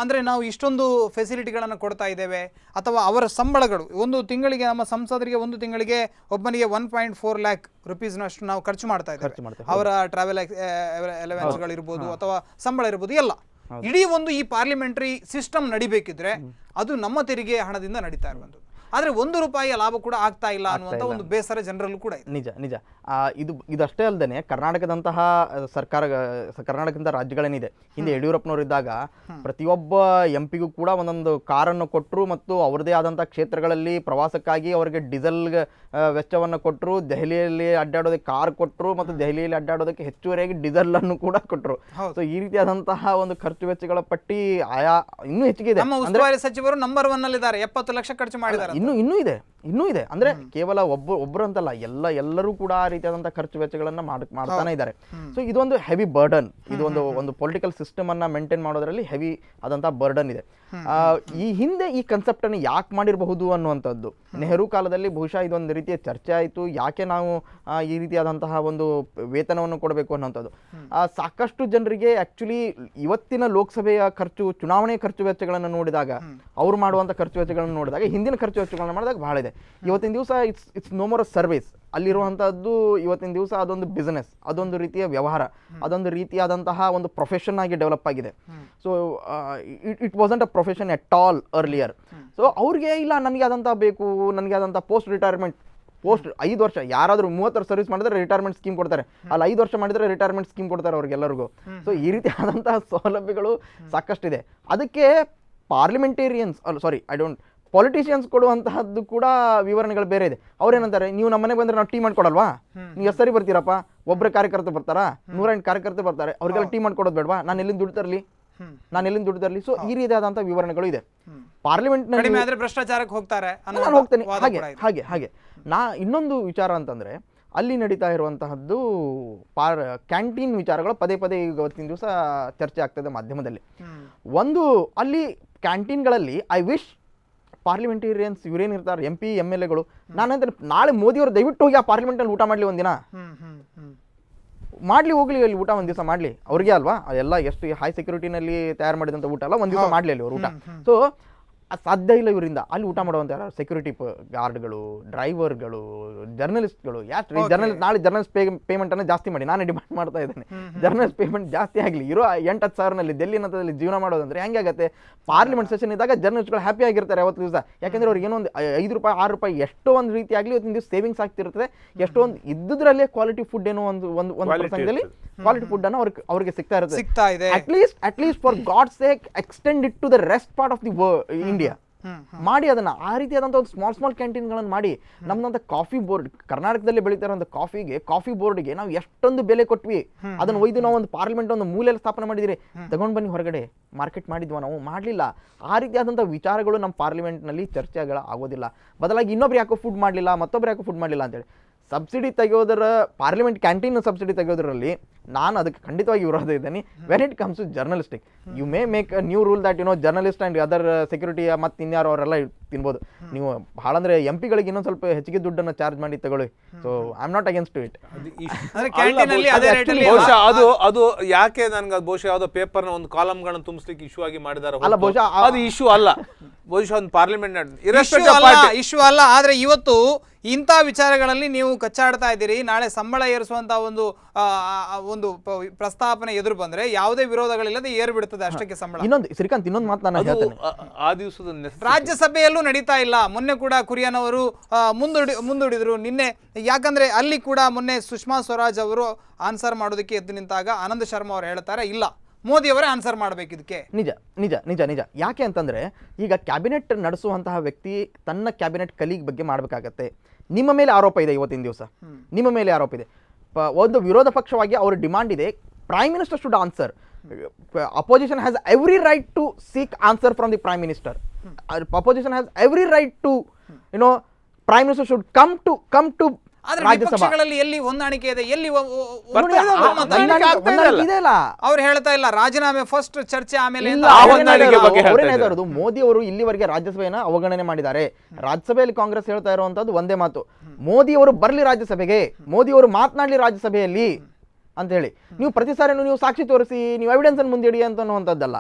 ಅಂದರೆ ನಾವು ಇಷ್ಟೊಂದು ಫೆಸಿಲಿಟಿಗಳನ್ನು ಕೊಡ್ತಾ ಇದ್ದೇವೆ, ಅಥವಾ ಅವರ ಸಂಬಳಗಳು ಒಂದು ತಿಂಗಳಿಗೆ, ನಮ್ಮ ಸಂಸದರಿಗೆ ಒಂದು ತಿಂಗಳಿಗೆ ಒಬ್ಬನಿಗೆ 1.4 lakh ರೂಪೀಸ್ನಷ್ಟು ನಾವು ಖರ್ಚು ಮಾಡ್ತಾ ಇದ್ದೇವೆ. ಅವರ ಟ್ರಾವೆಲ್ ಅಲವೆನ್ಸ್ಗಳಿರ್ಬೋದು ಅಥವಾ ಸಂಬಳ ಇರ್ಬೋದು ಎಲ್ಲ. ಇಡೀ ಒಂದು ಈ ಪಾರ್ಲಿಮೆಂಟರಿ ಸಿಸ್ಟಮ್ ನಡಿಬೇಕಿದ್ರೆ ಅದು ನಮ್ಮ ತೆರಿಗೆ ಹಣದಿಂದ ನಡೀತಾ ಇರುವಂಥದ್ದು. ಆದ್ರೆ 1 ರೂಪಾಯಿಯ ಲಾಭ ಕೂಡ ಆಗ್ತಾ ಇಲ್ಲ ಅನ್ನುವಂತ ಒಂದು ಬೇಸರ ಜನರಲ್ಲೂ ಕೂಡ ಇದೆ. ನಿಜ ನಿಜ. ಇದಷ್ಟೇ ಅಲ್ಲದೆ ಕರ್ನಾಟಕದಂತಹ ಕರ್ನಾಟಕದ ರಾಜ್ಯಗಳೇನಿದೆ, ಹಿಂದೆ ಯಡಿಯೂರಪ್ಪನವರು ಇದ್ದಾಗ ಪ್ರತಿಯೊಬ್ಬ ಎಂಪಿಗೂ ಕೂಡ ಒಂದೊಂದು ಕಾರನ್ನು ಕೊಟ್ಟರು ಮತ್ತು ಅವರದೇ ಆದಂತಹ ಕ್ಷೇತ್ರಗಳಲ್ಲಿ ಪ್ರವಾಸಕ್ಕಾಗಿ ಅವರಿಗೆ ಡೀಸೆಲ್ ವೆಚ್ಚವನ್ನು ಕೊಟ್ಟರು, ದೆಹಲಿಯಲ್ಲಿ ಅಡ್ಡಾಡೋದಕ್ಕೆ ಕಾರ್ ಕೊಟ್ಟರು ಮತ್ತು ದೆಹಲಿಯಲ್ಲಿ ಅಡ್ಡಾಡೋದಕ್ಕೆ ಹೆಚ್ಚುವರಿಯಾಗಿ ಡೀಸೆಲ್ ಅನ್ನು ಕೂಡ ಕೊಟ್ಟರು. ಸೊ ಈ ರೀತಿಯಾದಂತಹ ಒಂದು ಖರ್ಚು ವೆಚ್ಚಗಳ ಪಟ್ಟಿ ಇನ್ನೂ ಹೆಚ್ಚಿಗೆ ಇದೆ. ನಮ್ಮ ಉಸ್ತುವಾರಿ ಸಚಿವರು ನಂಬರ್ 1 ನಲ್ಲಿದ್ದಾರೆ, 70 ಲಕ್ಷ ಖರ್ಚು ಮಾಡಿದ್ದಾರೆ. ಇನ್ನೂ ಇದೆ ಅಂದ್ರೆ ಕೇವಲ ಒಬ್ಬರು ಅಂತಲ್ಲ, ಎಲ್ಲರೂ ಕೂಡ ಆ ರೀತಿಯಾದಂತಹ ಖರ್ಚು ವೆಚ್ಚಗಳನ್ನ ಮಾಡ್ತಾನೆ ಇದ್ದಾರೆ. ಸೊ ಇದೊಂದು ಹೆವಿ ಬರ್ಡನ್, ಇದು ಒಂದು ಪೊಲಿಟಿಕಲ್ ಸಿಸ್ಟಮ್ ಅನ್ನ ಮೇಂಟೈನ್ ಮಾಡೋದ್ರಲ್ಲಿ ಹೆವಿ ಆದಂತಹ ಬರ್ಡನ್ ಇದೆ. ಈ ಹಿಂದೆ ಈ ಕಾನ್ಸೆಪ್ಟ್ ಅನ್ನು ಯಾಕೆ ಮಾಡಿರಬಹುದು ಅನ್ನುವಂಥದ್ದು ನೆಹರು ಕಾಲದಲ್ಲಿ ಬಹುಶಃ ಇದೊಂದು ರೀತಿಯ ಚರ್ಚೆ ಆಯಿತು. ಯಾಕೆ ನಾವು ಈ ರೀತಿಯಾದಂತಹ ಒಂದು ವೇತನವನ್ನು ಕೊಡಬೇಕು ಅನ್ನೋಂಥದ್ದು ಸಾಕಷ್ಟು ಜನರಿಗೆ ಆಕ್ಚುಲಿ ಇವತ್ತಿನ ಲೋಕಸಭೆಯ ಚುನಾವಣೆ ಖರ್ಚು ವೆಚ್ಚಗಳನ್ನು ನೋಡಿದಾಗ, ಅವ್ರು ಮಾಡುವಂಥ ಖರ್ಚು ವೆಚ್ಚಗಳನ್ನು ನೋಡಿದಾಗ, ಹಿಂದಿನ ಖರ್ಚು ವೆಚ್ಚಗಳನ್ನು ಮಾಡಿದಾಗ ಬಹಳ ಇದೆ. ಇವತ್ತಿನ ದಿವಸ ಇಟ್ಸ್ ನೋ ಮೋರ್ ಸರ್ವಿಸ್. ಅಲ್ಲಿರುವಂಥದ್ದು ಇವತ್ತಿನ ದಿವಸ ಅದೊಂದು ಬಿಸ್ನೆಸ್, ಅದೊಂದು ರೀತಿಯ ವ್ಯವಹಾರ, ಅದೊಂದು ರೀತಿಯಾದಂತಹ ಒಂದು ಪ್ರೊಫೆಷನ್ ಆಗಿ ಡೆವಲಪ್ ಆಗಿದೆ. So it wasn't a profession at all earlier. So ಅವ್ರಿಗೆ ಇಲ್ಲ, ನನಗೆ ಆದಂಥ ಬೇಕು, ನನಗೆ ಆದಂಥ ಪೋಸ್ಟ್ 5 ವರ್ಷ, ಯಾರಾದರೂ 30 ವರ್ಷ ಸರ್ವಿಸ್ ಮಾಡಿದ್ರೆ ರಿಟೈರ್ಮೆಂಟ್ ಸ್ಕೀಮ್ ಕೊಡ್ತಾರೆ, ಅಲ್ಲಿ 5 ವರ್ಷ ಮಾಡಿದ್ರೆ ರಿಟೈರ್ಮೆಂಟ್ ಸ್ಕೀಮ್ ಕೊಡ್ತಾರೆ ಅವ್ರಿಗೆಲ್ಲರಿಗೂ. ಸೊ ಈ ರೀತಿ ಆದಂತಹ ಸೌಲಭ್ಯಗಳು ಸಾಕಷ್ಟಿದೆ. ಅದಕ್ಕೆ ಪಾಲಿಟಿಷಿಯನ್ಸ್ ಕೊಡುವಂತಹದ್ದು ಕೂಡ ವಿವರಣೆಗಳು ಬೇರೆ ಇದೆ. ಅವ್ರೇನಂತಾರೆ, ನೀವು ನಮ್ಮ ಮನೆಗೆ ಬಂದ್ರೆ ನಾವು ಟೀ ಮಾಡ್ಕೊಡಲ್ವಾ, ನೀವು ಎಷ್ಟು ಸರಿ ಬರ್ತೀರಪ್ಪ, ಒಬ್ಬರ ಕಾರ್ಯಕರ್ತರು ಬರ್ತಾರಾ, 108 ಕಾರ್ಯಕರ್ತರು ಬರ್ತಾರೆ, ಅವ್ರಿಗೆಲ್ಲ ಟೀ ಮಾಡ್ಕೊಡೋದು ಬೇಡವಾ, ನಾನು ಎಲ್ಲಿಂದ ದುಡ್ಡು ತರಲಿ. ಸೊ ಈ ರೀತಿಯಾದಂತಹ ವಿವರಣೆಗಳು ಇದೆ. ಪಾರ್ಲಿಮೆಂಟ್ ನಲ್ಲಿ ಭ್ರಷ್ಟಾಚಾರಕ್ಕೆ ಹೋಗ್ತಾರೆ, ನಾನು ಹೋಗ್ತೇನೆ. ಹಾಗೆ ಇನ್ನೊಂದು ವಿಚಾರ ಅಂತಂದ್ರೆ, ಅಲ್ಲಿ ನಡೀತಾ ಇರುವಂತಹದ್ದು ಕ್ಯಾಂಟೀನ್ ವಿಚಾರಗಳು ಪದೇ ಇವತ್ತಿನ ದಿವಸ ಚರ್ಚೆ ಆಗ್ತದೆ ಮಾಧ್ಯಮದಲ್ಲಿ. ಒಂದು ಅಲ್ಲಿ ಕ್ಯಾಂಟೀನ್ಗಳಲ್ಲಿ ಐ ವಿಶ್ ಪಾರ್ಲಿಮೆಂಟೇರಿಯನ್ಸ್ ಇವರೇನಿರ್ತಾರೆ MP MLAಗಳು, ನಾನಂದ್ರೆ ನಾಳೆ ಮೋದಿಯವರು ದಯವಿಟ್ಟು ಹೋಗಿ ಆ ಪಾರ್ಲಿಮೆಂಟಲ್ಲಿ ಊಟ ಮಾಡಲಿ, ಒಂದಿನ ಮಾಡ್ಲಿ, ಹೋಗ್ಲಿ ಅಲ್ಲಿ ಊಟ ಒಂದ್ ದಿವಸ ಮಾಡ್ಲಿ. ಅವ್ರಿಗೆ ಅಲ್ವಾ ಎಲ್ಲ ಎಷ್ಟು ಹೈ ಸೆಕ್ಯೂರಿಟಿನಲ್ಲಿ ತಯಾರು ಮಾಡಿದಂಥ ಊಟ ಅಲ್ಲ, ಒಂದ್ ದಿವಸ ಮಾಡ್ಲಿ ಅಲ್ಲಿ ಅವ್ರು ಊಟ. ಸೊ ಸಾಧ್ಯ ಇಲ್ಲ ಇವರಿಂದ ಅಲ್ಲಿ ಊಟ ಮಾಡುವಂತ ಯಾರು ಸೆಕ್ಯೂರಿಟಿ ಗಾರ್ಡ್ಗಳು, ಡ್ರೈವರ್ಗಳು, ಜರ್ನಲಿಸ್ಟ್ಗಳು. ನಾಳೆ ಜರ್ನಲಿಸ್ಟ್ ಪೇಮೆಂಟ್ ಅನ್ನು ಜಾಸ್ತಿ ಮಾಡಿ, ನಾನೇ ಡಿಮಾಂಡ್ ಮಾಡ್ತಾ ಇದ್ದೇನೆ. ಜರ್ನಲಿಸ್ಟ್ ಪೇಮೆಂಟ್ ಜಾಸ್ತಿ ಆಗಲಿ. ಇರೋ 8-10 ಸಾವಿರನಲ್ಲಿ ಡೆಲ್ಲಿನಲ್ಲಿ ಜೀವನ ಮಾಡೋದಂದ್ರೆ ಹೆಂಗಾಗತ್ತೆ? ಪಾರ್ಲಿಮೆಂಟ್ ಸೆಷನ್ ಇದ್ದಾಗ ಜರ್ನಲಿಸ್ಟ್ಗಳು ಹ್ಯಾಪಿ ಆಗಿರ್ತಾರೆ ಅವತ್ತು ದಿವಸ. ಯಾಕಂದ್ರೆ ಅವ್ರಿಗೆ ಏನೋ ಒಂದು 5 ರೂಪಾಯಿ 6 ರೂಪಾಯಿ ಎಷ್ಟೋ ಒಂದು ರೀತಿ ಆಗಲಿ ಇವತ್ತಿನ ದಿವಸ ಸೇವಿಂಗ್ಸ್ ಆಗ್ತಿರ್ತದೆ. ಎಷ್ಟೋ ಒಂದು ಇದ್ದುದ್ರಲ್ಲೇ ಕ್ವಾಲಿಟಿ ಫುಡ್ ಏನೋ ಒಂದು ಪ್ರಸಂಗದಲ್ಲಿ ಕ್ವಾಲಿಟಿ ಫುಡ್ ಅನ್ನು ಅವ್ರಿಗೆ ಸಿಗ್ತಾ ಇರುತ್ತೆ. At least for God sake extend it to the rest part of the India ಮಾಡಿ. ಅದನ್ನ ಆ ರೀತಿಯಾದಂಥ ಒಂದು ಸ್ಮಾಲ್ ಕ್ಯಾಂಟೀನ್ಗಳನ್ನು ಮಾಡಿ, ನಮ್ದಂತ ಕಾಫಿ ಬೋರ್ಡ್, ಕರ್ನಾಟಕದಲ್ಲಿ ಬೆಳೀತಾ ಇರೋ ಕಾಫಿ ಬೋರ್ಡ್ಗೆ ನಾವು ಎಷ್ಟೊಂದು ಬೆಲೆ ಕೊಟ್ವಿ. ಅದನ್ನ ಒಯ್ದು ನಾವು ಒಂದು ಪಾರ್ಲಿಮೆಂಟ್ ಒಂದು ಮೂಲೆಯಲ್ಲಿ ಸ್ಥಾಪನೆ ಮಾಡಿದಿರಿ, ತಗೊಂಡ್ ಬನ್ನಿ ಹೊರಗಡೆ ಮಾರ್ಕೆಟ್ ಮಾಡಿದ್ವಾ? ನಾವು ಮಾಡಲಿಲ್ಲ. ಆ ರೀತಿಯಾದಂಥ ವಿಚಾರಗಳು ನಮ್ಮ ಪಾರ್ಲಿಮೆಂಟ್ನಲ್ಲಿ ಚರ್ಚೆಗಳು ಆಗೋದಿಲ್ಲ. ಬದಲಾಗಿ ಇನ್ನೊಬ್ರು ಯಾಕೋ ಫುಡ್ ಮಾಡಲಿಲ್ಲ, ಮತ್ತೊಬ್ರು ಯಾಕೋ ಫುಡ್ ಮಾಡಲಿಲ್ಲ ಅಂತೇಳಿ ಸಬ್ಸಿಡಿ ತೆಗೆಯೋದರ, ಪಾರ್ಲಿಮೆಂಟ್ ಕ್ಯಾಂಟೀನ್ ಸಬ್ಸಿಡಿ ತೆಗೆಯೋದ್ರಲ್ಲಿ ನಾನು ಅದಕ್ಕೆ ಖಂಡಿತವಾಗಿ ವಿರೋಧ ಇದ್ದೇನೆ. When it comes to journalistic, you may make a new rule that journalist and other security ಮತ್ತು ಇನ್ಯಾರು ಅವರೆಲ್ಲ ತಿನ್ಬೋದು. ನೀವು ಭಾಳ ಅಂದ್ರೆ MP-ಗಳಿಗೆ ಇನ್ನೊಂದು ಸ್ವಲ್ಪ ಹೆಚ್ಚಿಗೆ ದುಡ್ಡನ್ನು ಚಾರ್ಜ್ ಮಾಡಿ ತಗೊಳ್ಳಿ. So I am not against to it. ಬಹುಶಃ ಅದು ಯಾಕೆ ನನ್ಗೆ ಬಹುಶಃ ಯಾವುದೋ ಪೇಪರ್ನ ಒಂದು ಕಾಲಮ್ಗಳನ್ನು ತುಂಬಿಸ್ಲಿಕ್ಕೆ ಇಶ್ಯೂ ಆಗಿ ಮಾಡಿದಾರೆ. ಅಲ್ಲ, ಬಹುಶಃ ಅದು ಇಶ್ಯೂ ಅಲ್ಲ. ಬಹುಶಃ ಒಂದು ಪಾರ್ಲಿಮೆಂಟ್ ಇಶ್ಯೂ ಅಲ್ಲ. ಆದ್ರೆ ಇವತ್ತು ಇಂಥ ವಿಚಾರಗಳಲ್ಲಿ ನೀವು ಕಚ್ಚಾಡ್ತಾ ಇದ್ದೀರಿ. ನಾಳೆ ಸಂಬಳ ಏರಿಸುವಂತ ಒಂದು ಪ್ರಸ್ತಾಪನೆ ಎದುರು ಬಂದ್ರೆ ಯಾವುದೇ ವಿರೋಧಗಳಿಲ್ಲದೆ ಏರು ಬಿಡುತ್ತದೆ ಅಷ್ಟಕ್ಕೆ ಸಂಬಳ. ಶ್ರೀಕಾಂತ್, ಇನ್ನೊಂದು ಮಾತು ನಾನು ಹೇಳ್ತೇನೆ. ಆ ದಿವಸದ ರಾಜ್ಯಸಭೆಯಲ್ಲೂ ನಡೀತಾ ಇಲ್ಲ. ಮೊನ್ನೆ ಕೂಡ ಕುರಿಯನ್ ಅವರು ಮುಂದೂಡಿದ್ರು ನಿನ್ನೆ. ಯಾಕಂದ್ರೆ ಅಲ್ಲಿ ಕೂಡ ಮೊನ್ನೆ ಸುಷ್ಮಾ ಸ್ವರಾಜ್ ಅವರು ಆನ್ಸರ್ ಮಾಡೋದಕ್ಕೆ ಎದ್ದು ನಿಂತಾಗ ಆನಂದ್ ಶರ್ಮಾ ಅವರು ಹೇಳ್ತಾರೆ, ಇಲ್ಲ ಮೋದಿ ಅವರೇ ಆನ್ಸರ್ ಮಾಡಬೇಕು ಇದಕ್ಕೆ. ನಿಜ. ಯಾಕೆ ಅಂತಂದ್ರೆ, ಈಗ ಕ್ಯಾಬಿನೆಟ್ ನಡೆಸುವಂತಹ ವ್ಯಕ್ತಿ ತನ್ನ ಕ್ಯಾಬಿನೆಟ್ ಕಲೀಗ್ ಬಗ್ಗೆ ಮಾಡಬೇಕಾಗತ್ತೆ. ನಿಮ್ಮ ಮೇಲೆ ಆರೋಪ ಇದೆ, ಇವತ್ತಿನ ದಿವಸ ನಿಮ್ಮ ಮೇಲೆ ಆರೋಪ ಇದೆ. ಒಂದು ವಿರೋಧ ಪಕ್ಷವಾಗಿ ಅವರ ಡಿಮಾಂಡ್ ಇದೆ, prime minister should answer. Opposition has every right to seek answer from the prime minister. Opposition has every right to prime minister should come to ರಾಜ್ಯಸಭೆಗಳಲ್ಲಿ ಎಲ್ಲಿ ಹೊಂದಾಣಿಕೆ ಇದೆ, ಎಲ್ಲಿ ಅವ್ರು ಹೇಳ್ತಾ ಇಲ್ಲ ರಾಜೀನಾಮೆ ಫಸ್ಟ್ ಚರ್ಚೆ ಆಮೇಲೆ. ಮೋದಿ ಅವರು ಇಲ್ಲಿವರೆಗೆ ರಾಜ್ಯಸಭೆಯನ್ನ ಅವಗಣನೆ ಮಾಡಿದ್ದಾರೆ. ರಾಜ್ಯಸಭೆಯಲ್ಲಿ ಕಾಂಗ್ರೆಸ್ ಹೇಳ್ತಾ ಇರುವಂತದ್ದು ಒಂದೇ ಮಾತು, ಮೋದಿ ಅವರು ಬರ್ಲಿ ರಾಜ್ಯಸಭೆಗೆ, ಮೋದಿ ಅವರು ಮಾತನಾಡ್ಲಿ ರಾಜ್ಯಸಭೆಯಲ್ಲಿ ಅಂತ ಹೇಳಿ. ನೀವು ಪ್ರತಿ ಸಾರಿನೂ ನೀವು ಸಾಕ್ಷಿ ತೋರಿಸಿ, ನೀವು ಎವಿಡೆನ್ಸ್ ಅನ್ನು ಮುಂದಿಡಿ ಅನ್ನುವಂಥದ್ದಲ್ಲ.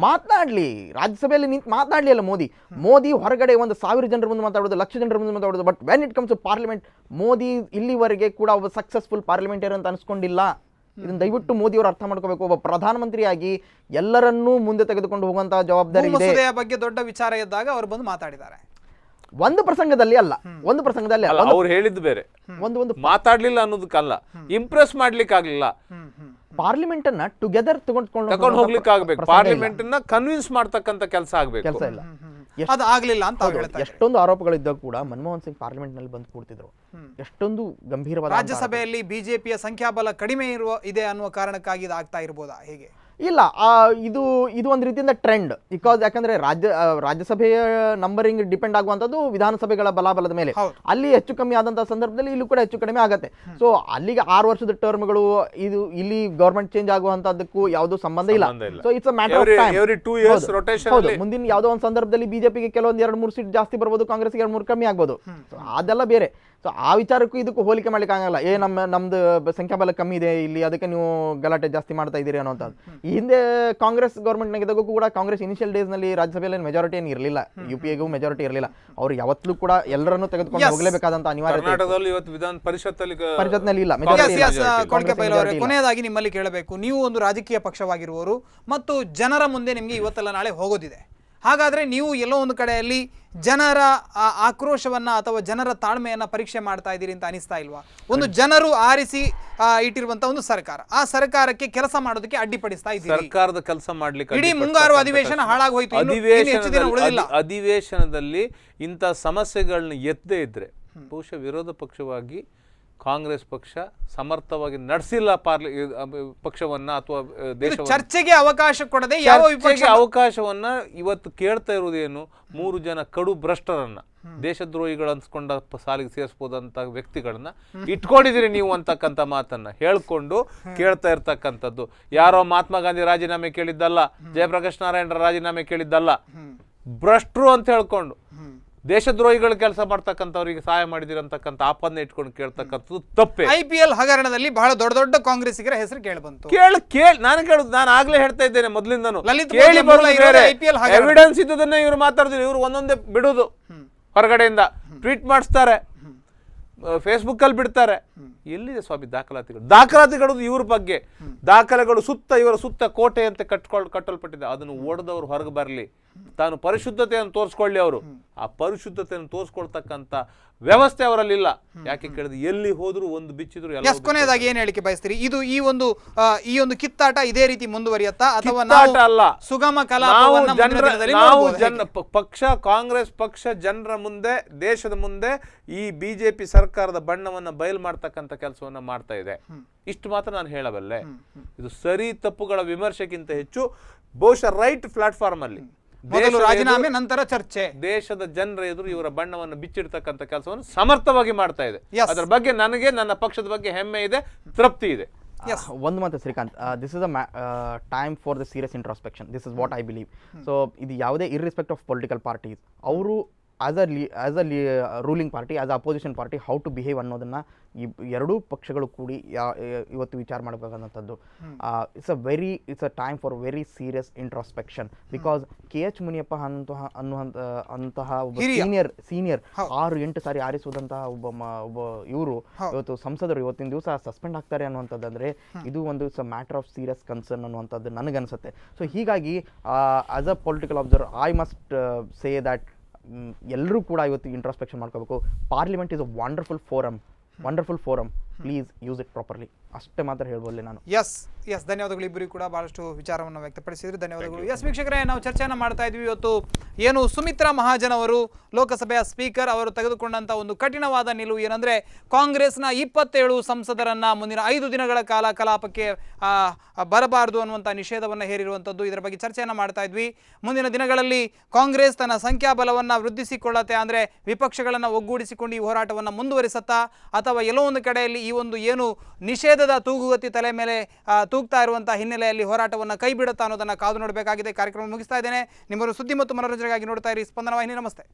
ಮಾತನಾಡ್ಲಿ, ರಾಜ್ಯಸಭೆಯಲ್ಲಿ ನಿಂತು ಮಾತನಾಡ್ಲಿ ಅಲ್ಲ ಮೋದಿ ಹೊರಗಡೆ 1,000 ಜನರ ಮುಂದೆ ಮಾತಾಡೋದು, 1,00,000 ಜನರ ಮುಂದೆ ಮಾತಾಡೋದು. But when it comes to parliament, Modi ಇಲ್ಲಿವರೆಗೆ ಕೂಡ ಒಬ್ಬ ಸಕ್ಸಸ್ಫುಲ್ ಪಾರ್ಲಿಮೆಂಟೇರಿಯನ್ ಅಂತ ಅನ್ಸ್ಕೊಂಡಿಲ್ಲ. ಇದನ್ನ ದಯವಿಟ್ಟು ಮೋದಿ ಅವರು ಅರ್ಥ ಮಾಡ್ಕೋಬೇಕು. ಒಬ್ಬ ಪ್ರಧಾನಮಂತ್ರಿಯಾಗಿ ಎಲ್ಲರನ್ನೂ ಮುಂದೆ ತೆಗೆದುಕೊಂಡು ಹೋಗುವಂತಹ ಜವಾಬ್ದಾರಿ ಇದೆ. ಬಗ್ಗೆ ದೊಡ್ಡ ವಿಚಾರ ಇದ್ದಾಗ ಅವರು ಬಂದು ಮಾತಾಡಿದ್ದಾರೆ. ಒಂದು ಪ್ರಸಂಗದಲ್ಲಿ ಅಲ್ಲ, ಒಂದು ಪ್ರಸಂಗದಲ್ಲಿ ಅಲ್ಲ, ಅಲ್ಲ, ಅವ್ರು ಹೇಳಿದ್ದು ಬೇರೆ, ಒಂದು ಮಾತಾಡ್ಲಿಲ್ಲ ಅನ್ನೋದಕ್ಕಲ್ಲ, ಇಂಪ್ರೆಸ್ ಮಾಡ್ಲಿಕ್ಕೆ ಆಗ್ಲಿಲ್ಲ, ಪಾರ್ಲಿಮೆಂಟ್ ಅನ್ನ ಟುಗೆದರ್ ತಗೊಂಡು ಹೋಗ್ಲಿಕ್ಕೆ ಆಗ್ಬೇಕು, ಪಾರ್ಲಿಮೆಂಟ್ ನ ಕನ್ವಿನ್ಸ್ ಮಾಡ್ತಕ್ಕಂತ ಕೆಲಸ ಆಗ್ಬೇಕು. ಕೆಲಸ ಇಲ್ಲ. ಅದು ಆಗ್ಲಿಲ್ಲ ಅಂತ ಅವ್ರು ಹೇಳ್ತಾ ಇದ್ದಾರೆ. ಎಷ್ಟೊಂದು ಆರೋಪಗಳಿದ್ದಾಗ ಕೂಡ ಮನಮೋಹನ್ ಸಿಂಗ್ ಪಾರ್ಲಿಮೆಂಟ್ ನಲ್ಲಿ ಬಂದು ಕೂಡ್ತಿದ್ರು. ಎಷ್ಟೊಂದು ಗಂಭೀರವಾದ ರಾಜ್ಯಸಭೆಯಲ್ಲಿ ಬಿಜೆಪಿಯ ಸಂಖ್ಯಾಬಲ ಕಡಿಮೆ ಇದೆ ಅನ್ನುವ ಕಾರಣಕ್ಕಾಗಿ ಇದು ಆಗ್ತಾ ಇರ್ಬೋದಾ, ಹೇಗೆ? ಇಲ್ಲ, ಇದು ಒಂದು ರೀತಿಯಿಂದ ಟ್ರೆಂಡ್. ಬಿಕಾಸ್ ಯಾಕಂದ್ರೆ ರಾಜ್ಯಸಭೆಯ ನಂಬರಿಂಗ್ ಡಿಪೆಂಡ್ ಆಗುವಂಥದ್ದು ವಿಧಾನಸಭೆಗಳ ಬಲಾಬಲದ ಮೇಲೆ. ಅಲ್ಲಿ ಹೆಚ್ಚು ಕಮ್ಮಿ ಆದಂತಹ ಸಂದರ್ಭದಲ್ಲಿ ಇಲ್ಲೂ ಕೂಡ ಹೆಚ್ಚು ಕಡಿಮೆ ಆಗುತ್ತೆ. ಸೊ ಅಲ್ಲಿಗೆ 6 ವರ್ಷದ ಟರ್ಮ್ಗಳು, ಇದು ಇಲ್ಲಿ ಗವರ್ಮೆಂಟ್ ಚೇಂಜ್ ಆಗುವಂತದ್ದಕ್ಕೂ ಯಾವುದೂ ಸಂಬಂಧ ಇಲ್ಲ. So it's a matter of time. Every 2 years rotation ಹೌದು, ಮುಂದಿನ ಯಾವುದೋ ಒಂದು ಸಂದರ್ಭದಲ್ಲಿ ಬಿಜೆಪಿಗೆ ಕೆಲವೊಂದು 2-3 ಸೀಟ್ ಜಾಸ್ತಿ ಬರ್ಬೋದು, ಕಾಂಗ್ರೆಸ್ಗೆ 2-3 ಕಮ್ಮಿ ಆಗ್ಬೋದು. ಅದೆಲ್ಲ ಬೇರೆ. ಸೊ ಆ ವಿಚಾರಕ್ಕೂ ಇದಕ್ಕೂ ಹೋಲಿಕೆ ಮಾಡ್ಲಿಕ್ಕೆ ಆಗಲ್ಲ. ನಮ್ದು ಸಂಖ್ಯಾಬಲ ಕಮ್ಮಿ ಇದೆ ಇಲ್ಲಿ, ಅದಕ್ಕೆ ನೀವು ಗಲಾಟೆ ಜಾಸ್ತಿ ಮಾಡ್ತಾ ಇದ್ದೀರಿ ಅನ್ನೋಂಥದ್ದು. ಈ ಹಿಂದೆ ಕಾಂಗ್ರೆಸ್ ಗವರ್ಮೆಂಟ್ ನಾಗಿದ್ದಾಗೂ ಕೂಡ ಕಾಂಗ್ರೆಸ್ ಇನಿಷಿಯಲ್ ಡೇಸ್ ನಲ್ಲಿ ರಾಜ್ಯಸಭೆಯಲ್ಲಿ ಮೆಜಾರಿಟಿ ಏನು ಇರಲಿಲ್ಲ, UPAಗೂ ಮೆಜಾರಿಟಿ ಇರಲಿಲ್ಲ. ಅವ್ರು ಯಾವತ್ತೂ ಕೂಡ ಎಲ್ಲರನ್ನೂ ತೆಗೆದುಕೊಂಡು ಹೋಗಲೇಬೇಕಾದಂತ ಅನಿವಾರ್ಯತೆ ಕರ್ನಾಟಕದಲ್ಲಿ ಇವತ್ತು ವಿಧಾನ ಪರಿಷತ್ನಲ್ಲಿ ಇಲ್ಲ. ಕೊಳಕೆ ಬೈಲು ಅವರೇ, ಕೊನೆಯದಾಗಿ ನಿಮ್ಮಲ್ಲಿ ಕೇಳಬೇಕು, ನೀವು ಒಂದು ರಾಜಕೀಯ ಪಕ್ಷವಾಗಿರುವವರು ಮತ್ತು ಜನರ ಮುಂದೆ ನಿಮಗೆ ಇವತ್ತೆಲ್ಲ ನಾಳೆ ಹೋಗೋದಿದೆ. ಹಾಗಾದರೆ ನೀವು ಎಲ್ಲೋ ಒಂದು ಕಡೆಯಲ್ಲಿ ಜನರ ಆಕ್ರೋಶವನ್ನು ಅಥವಾ ಜನರ ತಾಳ್ಮೆಯನ್ನು ಪರೀಕ್ಷೆ ಮಾಡ್ತಾ ಇದ್ದೀರಿ ಅಂತ ಅನಿಸ್ತಾ ಇಲ್ವಾ? ಒಂದು ಜನರು ಆರಿಸಿ ಇಟ್ಟಿರುವಂಥ ಒಂದು ಸರ್ಕಾರ, ಆ ಸರ್ಕಾರಕ್ಕೆ ಕೆಲಸ ಮಾಡೋದಕ್ಕೆ ಅಡ್ಡಿಪಡಿಸ್ತಾ ಇದ್ದೀರಿ. ಸರ್ಕಾರದ ಕೆಲಸ ಮಾಡ್ಲಿಕ್ಕೆ ಇಡೀ ಮುಂಗಾರು ಅಧಿವೇಶನ ಹಾಳಾಗೋಯ್ತು, ಅಧಿವೇಶನದಲ್ಲಿ ಇಂಥ ಸಮಸ್ಯೆಗಳನ್ನ ಎತ್ತದೇ ಇದ್ರೆ ಬಹುಶಃ ವಿರೋಧ ಪಕ್ಷವಾಗಿ ಕಾಂಗ್ರೆಸ್ ಪಕ್ಷ ಸಮರ್ಥವಾಗಿ ನಡೆಸಿಲ್ಲ ಪಕ್ಷವನ್ನ ಅಥವಾ ದೇಶವನ್ನ. ಚರ್ಚೆಗೆ ಅವಕಾಶ ಕೊಡದೆ ಯಾವ ವಿಪಕ್ಷ ಅವಕಾಶವನ್ನ ಇವತ್ತು ಕೇಳ್ತಾ ಇರುವುದೇನು? 3 ಜನ ಕಡು ಭ್ರಷ್ಟರನ್ನ, ದೇಶದ್ರೋಹಿಗಳು ಅನ್ಸ್ಕೊಂಡ ಸಾಲಿಗೆ ಸೇರಿಸಬಹುದಂತ ವ್ಯಕ್ತಿಗಳನ್ನ ಇಟ್ಕೊಂಡಿದ್ದೀರಿ ನೀವು ಅಂತಕ್ಕಂಥ ಮಾತನ್ನ ಹೇಳ್ಕೊಂಡು ಕೇಳ್ತಾ ಇರ್ತಕ್ಕಂಥದ್ದು. ಯಾರೋ ಮಹಾತ್ಮ ಗಾಂಧಿ ರಾಜೀನಾಮೆ ಕೇಳಿದ್ದಲ್ಲ, ಜಯಪ್ರಕಾಶ್ ನಾರಾಯಣರ ರಾಜೀನಾಮೆ ಕೇಳಿದ್ದಲ್ಲ, ಭ್ರಷ್ಟರು ಅಂತ ಹೇಳ್ಕೊಂಡು ದೇಶದ್ರೋಹಿಗಳು ಕೆಲಸ ಮಾಡ್ತಕ್ಕಂಥವ್ರಿಗೆ ಸಹಾಯ ಮಾಡಿದಿರಂತಕ್ಕಂಥ ಆಪನ್ನ ಇಟ್ಕೊಂಡು ಕೇಳ್ತಕ್ಕಂಥದ್ದು ತಪ್ಪೆ. IPL ಹಗರಣದಲ್ಲಿ ಬಹಳ ದೊಡ್ಡ ದೊಡ್ಡ ಕಾಂಗ್ರೆಸ್ಸಿಗರ ಹೆಸರು ಕೇಳಬಂತು. ನಾನು ಆಗ್ಲೇ ಹೇಳ್ತಾ ಇದ್ದೇನೆ ಮೊದಲಿಂದನು, ಲಲಿತ್ ಎವಿಡೆನ್ಸ್ ಇದ್ದದನ್ನ ಇವ್ರು ಮಾತಾಡ್ತಾರೆ, ಇವ್ರು ಒಂದೊಂದೇ ಬಿಡುದು, ಹೊರಗಡೆಯಿಂದ ಟ್ವೀಟ್ ಮಾಡಿಸ್ತಾರೆ, ಫೇಸ್ಬುಕ್ ಅಲ್ಲಿ ಬಿಡ್ತಾರೆ. ಎಲ್ಲಿದೆ ಸ್ವಾಮಿ ದಾಖಲಾತಿಗಳು ಇವ್ರ ಬಗ್ಗೆ? ದಾಖಲೆಗಳು ಇವರ ಸುತ್ತ ಕೋಟೆ ಅಂತ ಕಟ್ಟಲ್ಪಟ್ಟಿದೆ. ಅದನ್ನು ಓಡದವ್ರು ಹೊರಗೆ ಬರಲಿ, ತಾನು ಪರಿಶುದ್ಧತೆಯನ್ನು ತೋರಿಸ್ಕೊಳ್ಳಿ. ಅವರು ಆ ಪರಿಶುದ್ಧತೆಯನ್ನು ತೋರಿಸ್ಕೊಳ್ತಕ್ಕಂಥ ವ್ಯವಸ್ಥೆ ಅವರಲ್ಲಿಲ್ಲ. ಯಾಕೆ ಕೇಳಿದ್ರೆ ಎಲ್ಲಿ ಹೋದ್ರು ಒಂದು ಬಿಚ್ಚಿದ್ರು. ಕೊನೆಯದಾಗಿ ಏನ್ ಹೇಳಿಕೆ ಬಯಸ್ತೀರಿ? ಇದು ಈ ಒಂದು ಕಿತ್ತಾಟ ಇದೇ ರೀತಿ ಮುಂದುವರಿಯುತ್ತಾ ಅಥವಾ ಅಲ್ಲ, ಸುಗಮ ಪಕ್ಷ ಕಾಂಗ್ರೆಸ್ ಪಕ್ಷ ಜನರ ಮುಂದೆ, ದೇಶದ ಮುಂದೆ ಈ ಬಿಜೆಪಿ ಸರ್ಕಾರದ ಬಣ್ಣವನ್ನ ಬಯಲು ಮಾಡ್ತಕ್ಕಂಥ ಕೆಲಸವನ್ನ ಮಾಡ್ತಾ ಇದೆ. ಇಷ್ಟು ಮಾತ್ರ ನಾನು ಹೇಳಬಲ್ಲೆ. ಇದು ಸರಿ ತಪ್ಪುಗಳ ವಿಮರ್ಶೆಗಿಂತ ಹೆಚ್ಚು ಬಹುಶಃ ರೈಟ್ ಪ್ಲಾಟ್ಫಾರ್ಮ್ ಅಲ್ಲಿ ರಾಜೀನಾಮೆ ನಂತರ ಚರ್ಚೆ, ದೇಶದ ಜನರ ಎದುರು ಇವರ ಬಣ್ಣವನ್ನು ಬಿಚ್ಚಿಡ್ತಕ್ಕಂಥ ಕೆಲಸವನ್ನು ಸಮರ್ಥವಾಗಿ ಮಾಡ್ತಾ ಇದೆ. ಅದರ ಬಗ್ಗೆ ನನಗೆ ನನ್ನ ಪಕ್ಷದ ಬಗ್ಗೆ ಹೆಮ್ಮೆ ಇದೆ, ತೃಪ್ತಿ ಇದೆ. ಒಂದು ಮಾತು Srikanth, this is a time for the serious introspection. This is what I believe. So ಇದು ಯಾವುದೇ ಇರ್ರೆಸ್ಪೆಕ್ಟ್ ಆಫ್ ಪೊಲಿಟಿಕಲ್ ಪಾರ್ಟೀಸ್, ಅವರು as a ruling party, as a opposition party, how to behave ಅನ್ನೋದನ್ನ ಎರಡೂ ಪಕ್ಷಗಳು ಕೂಡಿ ಇವತ್ತು ವಿಚಾರ ಮಾಡಬೇಕಾದಂಥದ್ದು. It's a time for very serious introspection. Because KH Muniyappa ಅಂತಹ ಒಬ್ಬ ಸೀನಿಯರ್ 6-8 ಸಾರಿ ಆರಿಸುವುದಂತಹ ಒಬ್ಬ ಇವರು ಇವತ್ತು ಸಂಸದರು ಇವತ್ತಿನ ದಿವಸ ಸಸ್ಪೆಂಡ್ ಆಗ್ತಾರೆ ಅನ್ನುವಂಥದ್ದಂದ್ರೆ ಇದು ಒಂದು it's a matter of serious concern ಅನ್ನುವಂಥದ್ದು ನನಗನ್ಸುತ್ತೆ. ಸೊ ಹೀಗಾಗಿ as a political observer I must say that ಎಲ್ಲರೂ ಕೂಡ ಇವತ್ತು ಇಂಟ್ರಾಸ್ಪೆಕ್ಷನ್ ಮಾಡ್ಕೋಬೇಕು. Parliament is a wonderful forum, please use it properly. ಅಷ್ಟೇ ಮಾತ್ರ ಹೇಳ್ಬೋಲ್ಲ ನಾನು. ಎಸ್ ಧನ್ಯವಾದಗಳು. ಇಬ್ಬರಿಗೂ ಕೂಡ ಬಹಳಷ್ಟು ವಿಚಾರವನ್ನು ವ್ಯಕ್ತಪಡಿಸಿದ್ರಿ, ಧನ್ಯವಾದಗಳು. ವೀಕ್ಷಕರೇ, ನಾವು ಚರ್ಚೆಯನ್ನು ಮಾಡ್ತಾ ಇದ್ವಿ ಇವತ್ತು. ಏನು ಸುಮಿತ್ರಾ ಮಹಾಜನ್ ಅವರು, ಲೋಕಸಭೆಯ ಸ್ಪೀಕರ್, ಅವರು ತೆಗೆದುಕೊಂಡಂಥ ಒಂದು ಕಠಿಣವಾದ ನಿಲುವು ಏನಂದರೆ ಕಾಂಗ್ರೆಸ್ನ 27 ಸಂಸದರನ್ನು ಮುಂದಿನ 5 ದಿನಗಳ ಕಾಲ ಕಲಾಪಕ್ಕೆ ಬರಬಾರದು ಅನ್ನುವಂಥ ನಿಷೇಧವನ್ನು ಹೇರಿರುವಂಥದ್ದು. ಇದರ ಬಗ್ಗೆ ಚರ್ಚೆಯನ್ನು ಮಾಡ್ತಾ ಇದ್ವಿ. ಮುಂದಿನ ದಿನಗಳಲ್ಲಿ ಕಾಂಗ್ರೆಸ್ ತನ್ನ ಸಂಖ್ಯಾಬಲವನ್ನು ವೃದ್ಧಿಸಿಕೊಳ್ಳುತ್ತೆ, ಅಂದರೆ ವಿಪಕ್ಷಗಳನ್ನು ಒಗ್ಗೂಡಿಸಿಕೊಂಡು ಈ ಹೋರಾಟವನ್ನು ಮುಂದುವರಿಸುತ್ತಾ ಅಥವಾ ಎಲ್ಲೋ ಒಂದು ಕಡೆಯಲ್ಲಿ ಈ ಒಂದು ಏನು ನಿಷೇಧದ ತೂಗುಗತಿ ತಲೆ ಮೇಲೆ ತೂಗ್ತಾ ಇರುವಂಥ ಹಿನ್ನೆಲೆಯಲ್ಲಿ ಹೋರಾಟವನ್ನು ಕೈ ಬಿಡುತ್ತಾ ಅನ್ನೋದನ್ನು ಕಾದು ನೋಡಬೇಕಾಗಿದೆ. ಕಾರ್ಯಕ್ರಮ ಮುಗಿಸ್ತಾ ಇದ್ದೇನೆ. ನಿಮ್ಮನ್ನು ಸುದ್ದಿ ಮತ್ತು ಮನೋರಂಜನೆಗಾಗಿ ನೋಡ್ತಾ ಇರಿ ಸ್ಪಂದನ ವಾಹಿನಿ. ನಮಸ್ತೆ.